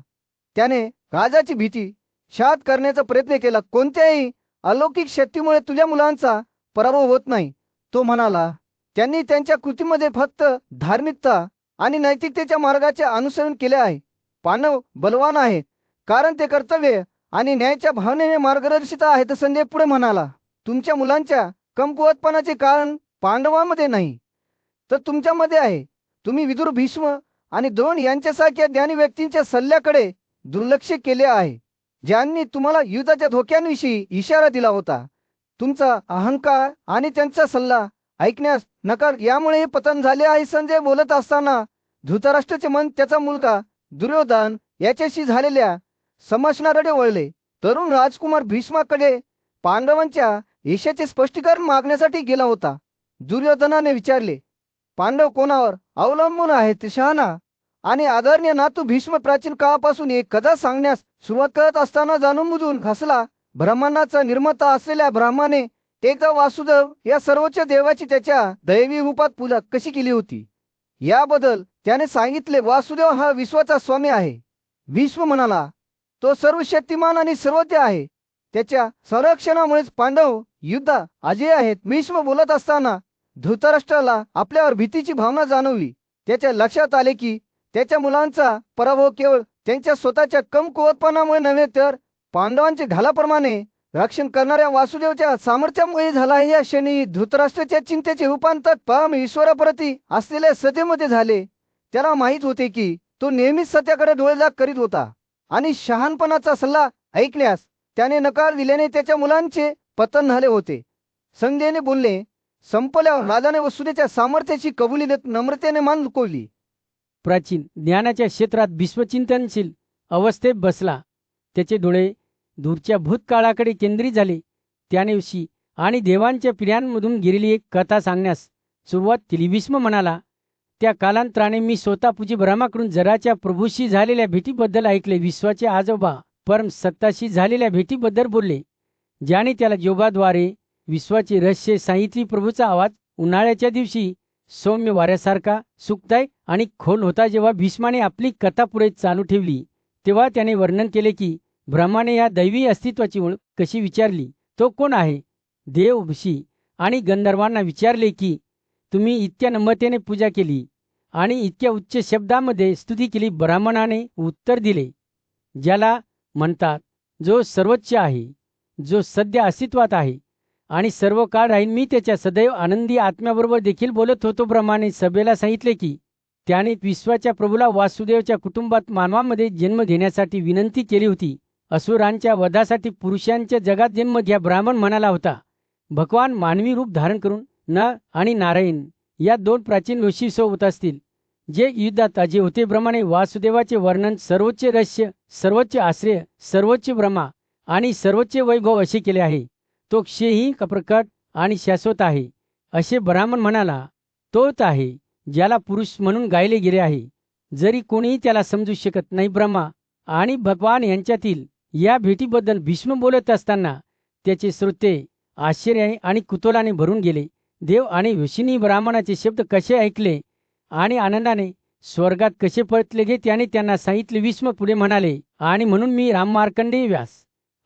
S3: त्याने राजाची भीती शांत करण्याचा प्रयत्न केला. कोणत्याही अलौकिक शक्तीमुळे तुझ्या मुलांचा पराभव होत नाही, तो म्हणाला. त्यांनी त्यांच्या कृतीमध्ये फक्त धार्मिकता आणि नैतिकतेच्या मार्गाचे अनुसरण केले आहे. पांडव बलवान आहेत कारण ते कर्तव्य आणि न्यायाच्या भावनेने मार्गदर्शित आहेत. संजय पुढे म्हणाला, तुमच्या मुलांच्या कमकुवतपणाचे कारण पांडवांमध्ये नाही तर तुमच्यामध्ये आहे. तुम्ही विदुर, भीष्म आणि द्रोण यांच्यासारख्या ज्ञानी व्यक्तींच्या सल्ल्याकडे दुर्लक्ष केले आहे, ज्यांनी तुम्हाला युद्धाच्या धोक्यांविषयी इशारा दिला होता. तुमचा अहंकार आणि त्यांचा सल्ला ऐकण्यास नकार यामुळे हे पतन झाले आहे. संजय बोलत असताना धृतराष्ट्राचे मन त्याचा मुलगा दुर्योधन याच्याशी झालेल्या संभाषणाकडे वळले. तरुण राजकुमार भीष्माकडे पांडवांच्या यशाचे स्पष्टीकरण मागण्यासाठी गेला होता. दुर्योधनाने विचारले, पांडव कोणावर अवलंबून आहेत? शहाणा आणि आदरणीय नातू भीष्म प्राचीन काळापासून एक कथा सांगण्यास सुरुवात करत असताना जाणून बुजून हसला. ब्रह्मांडाचा निर्माता असलेल्या ब्रह्माने एकदा वासुदेव या सर्वोच्च देवाची त्याच्या दैवी रूपात पूजा कशी केली होती याबद्दल त्याने सांगितले. वासुदेव हा विश्वाचा स्वामी आहे. भीष्म म्हणाला, तो सर्वशक्तिमान आणि सर्वज्ञ आहे. त्याच्या संरक्षणामुळेच पांडव युद्धात अजय आहेत. भीष्म बोलत असताना धृतराष्ट्राला आपल्यावर भीतीची भावना जाणवली. त्याच्या लक्षात आले की त्याच्या मुलांचा पराभव केवळ त्यांच्या स्वतःच्या कमकुवतपणामुळे नव्हे तर पांडवांचे ढालाप्रमाणे रक्षण करणाऱ्या वासुदेवच्या सामर्थ्यामुळे झाला आहे. या क्षणी धृतराष्ट्राच्या चिंतेचे रूपांतर परम ईश्वराप्रती असलेल्या श्रद्धेमध्ये झाले. त्याला माहीत होते की तो नेहमीच सत्याकडे डोळेझाक करीत होता आणि शहाणपणाचा सल्ला ऐकण्यास त्याने नकार दिल्याने त्याच्या मुलांचे पतन झाले होते. संजयने बोलणे संपल्यावर राजाने वसुदेच्या सामर्थ्याची कबुली देत नम्रतेने मान झुकवली.
S5: प्राचीन ज्ञानाच्या क्षेत्रात विश्वचिंतनशील अवस्थेत बसला. त्याचे डोळे दूरच्या भूतकाळाकडे केंद्रित झाले. त्याने ऋषी आणि देवांच्या पिढ्यांमधून गेलेली एक कथा सांगण्यास सुरुवात केली. भीष्म म्हणाला, त्या कालांतराने मी स्वतः पूज्य ब्रह्माकडून जराच्या प्रभूशी झालेल्या भेटीबद्दल ऐकले. विश्वाचे आजोबा परम सत्ताशी झालेल्या भेटीबद्दल बोलले, ज्याने त्याला योगाद्वारे विश्वाचे रहस्य सांगितले. प्रभूचा आवाज उन्हाळ्याच्या दिवशी सौम्य वाऱ्यासारखा सुखदायक आणि खोल होता. जेव्हा भीष्माने आपली कथा पुढे चालू ठेवली तेव्हा त्याने वर्णन केले की ब्रह्माने या दैवी अस्तित्वाची ओळख कशी विचारली. तो कोण आहे? देव, ऋषी आणि गंधर्वांना विचारले की तुम्ही इतक्या नम्रतेने पूजा केली आणि इतक्या उच्च शब्दामध्ये स्तुती केली. ब्राह्मणाने उत्तर दिले, ज्याला म्हणतात जो सर्वोच्च आहे, जो सध्या अस्तित्वात आहे आणि सर्व काळ राहील, मी त्याच्या सदैव आनंदी आत्म्याबरोबर देखील बोलत होतो. ब्रह्माने सभेला सांगितले की त्याने विश्वाच्या प्रभूला वासुदेवच्या कुटुंबात मानवामध्ये जन्म घेण्यासाठी विनंती केली होती. असुरांच्या वधासाठी पुरुषांच्या जगात जन्म घ्या. ब्राह्मण म्हणाला होता, भगवान मानवी रूप धारण करून नर आणि नारायण या 2 प्राचीन ऋषी सोबत असतील जे युद्धात अजय होते. ब्रह्माने वासुदेवाचे वर्णन सर्वोच्च रहस्य, सर्वोच्च आश्रय, सर्वोच्च ब्रह्मा आणि सर्वोच्च वैभव असे केले आहे. तो क्षयही प्रकट आणि शाश्वत आहे असे ब्राह्मण म्हणाला. तोच आहे ज्याला पुरुष म्हणून गायले गेले आहे, जरी कोणीही त्याला समजू शकत नाही. ब्रह्मा आणि भगवान यांच्यातील या भेटीबद्दल भीष्म बोलत असताना त्याचे श्रोते आश्चर्य आणि कुतूहलाने भरून गेले. देव आणि ऋषींनी ब्राह्मणाचे शब्द कसे ऐकले आणि आनंदाने स्वर्गात कसे परतले गे त्याने त्यांना सांगितले. भीष्म पुढे म्हणाले, आणि म्हणून मी राम, मार्कंडेय, व्यास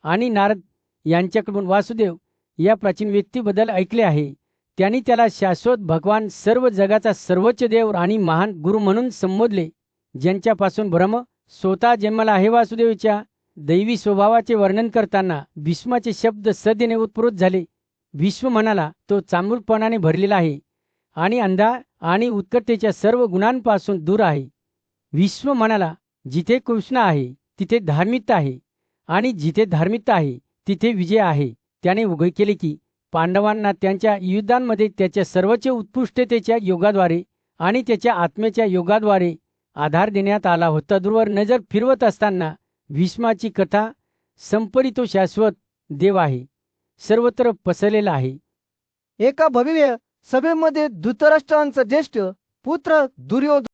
S5: आणि नारद यांच्याकडून वासुदेव या प्राचीन व्यक्तीबद्दल ऐकले आहे. त्यांनी त्याला शाश्वत भगवान, सर्व जगाचा सर्वोच्च देव आणि महान गुरु म्हणून संबोधले, ज्यांच्यापासून ब्रह्म स्वतः जन्मला आहे. वासुदेवच्या दैवी स्वभावाचे वर्णन करताना भीष्माचे शब्द सद्यने उत्प्रोत झाले. भीष्म म्हणाला, तो चांगुलपणाने भरलेला आहे आणि अंधार आणि उत्कटतेच्या सर्व गुणांपासून दूर आहे. भीष्म म्हणाला, जिथे कृष्ण आहे तिथे धार्मिकता आहे आणि जिथे धार्मिकता आहे तिथे विजय आहे. त्याने उघड केले की पांडवांना त्यांच्या युद्धांमध्ये त्याच्या सर्वोच्च उत्कृष्टतेच्या योगाद्वारे आणि त्याच्या आत्म्याच्या योगाद्वारे आधार देण्यात आला होता. दूरवर नजर फिरवत असताना भीष्माची कथा संपरी तो शाश्वत देव आहे, सर्वत्र पसरलेला आहे.
S3: एका भव्य सभेमध्ये धृतराष्ट्रांचा ज्येष्ठ पुत्र दुर्योधन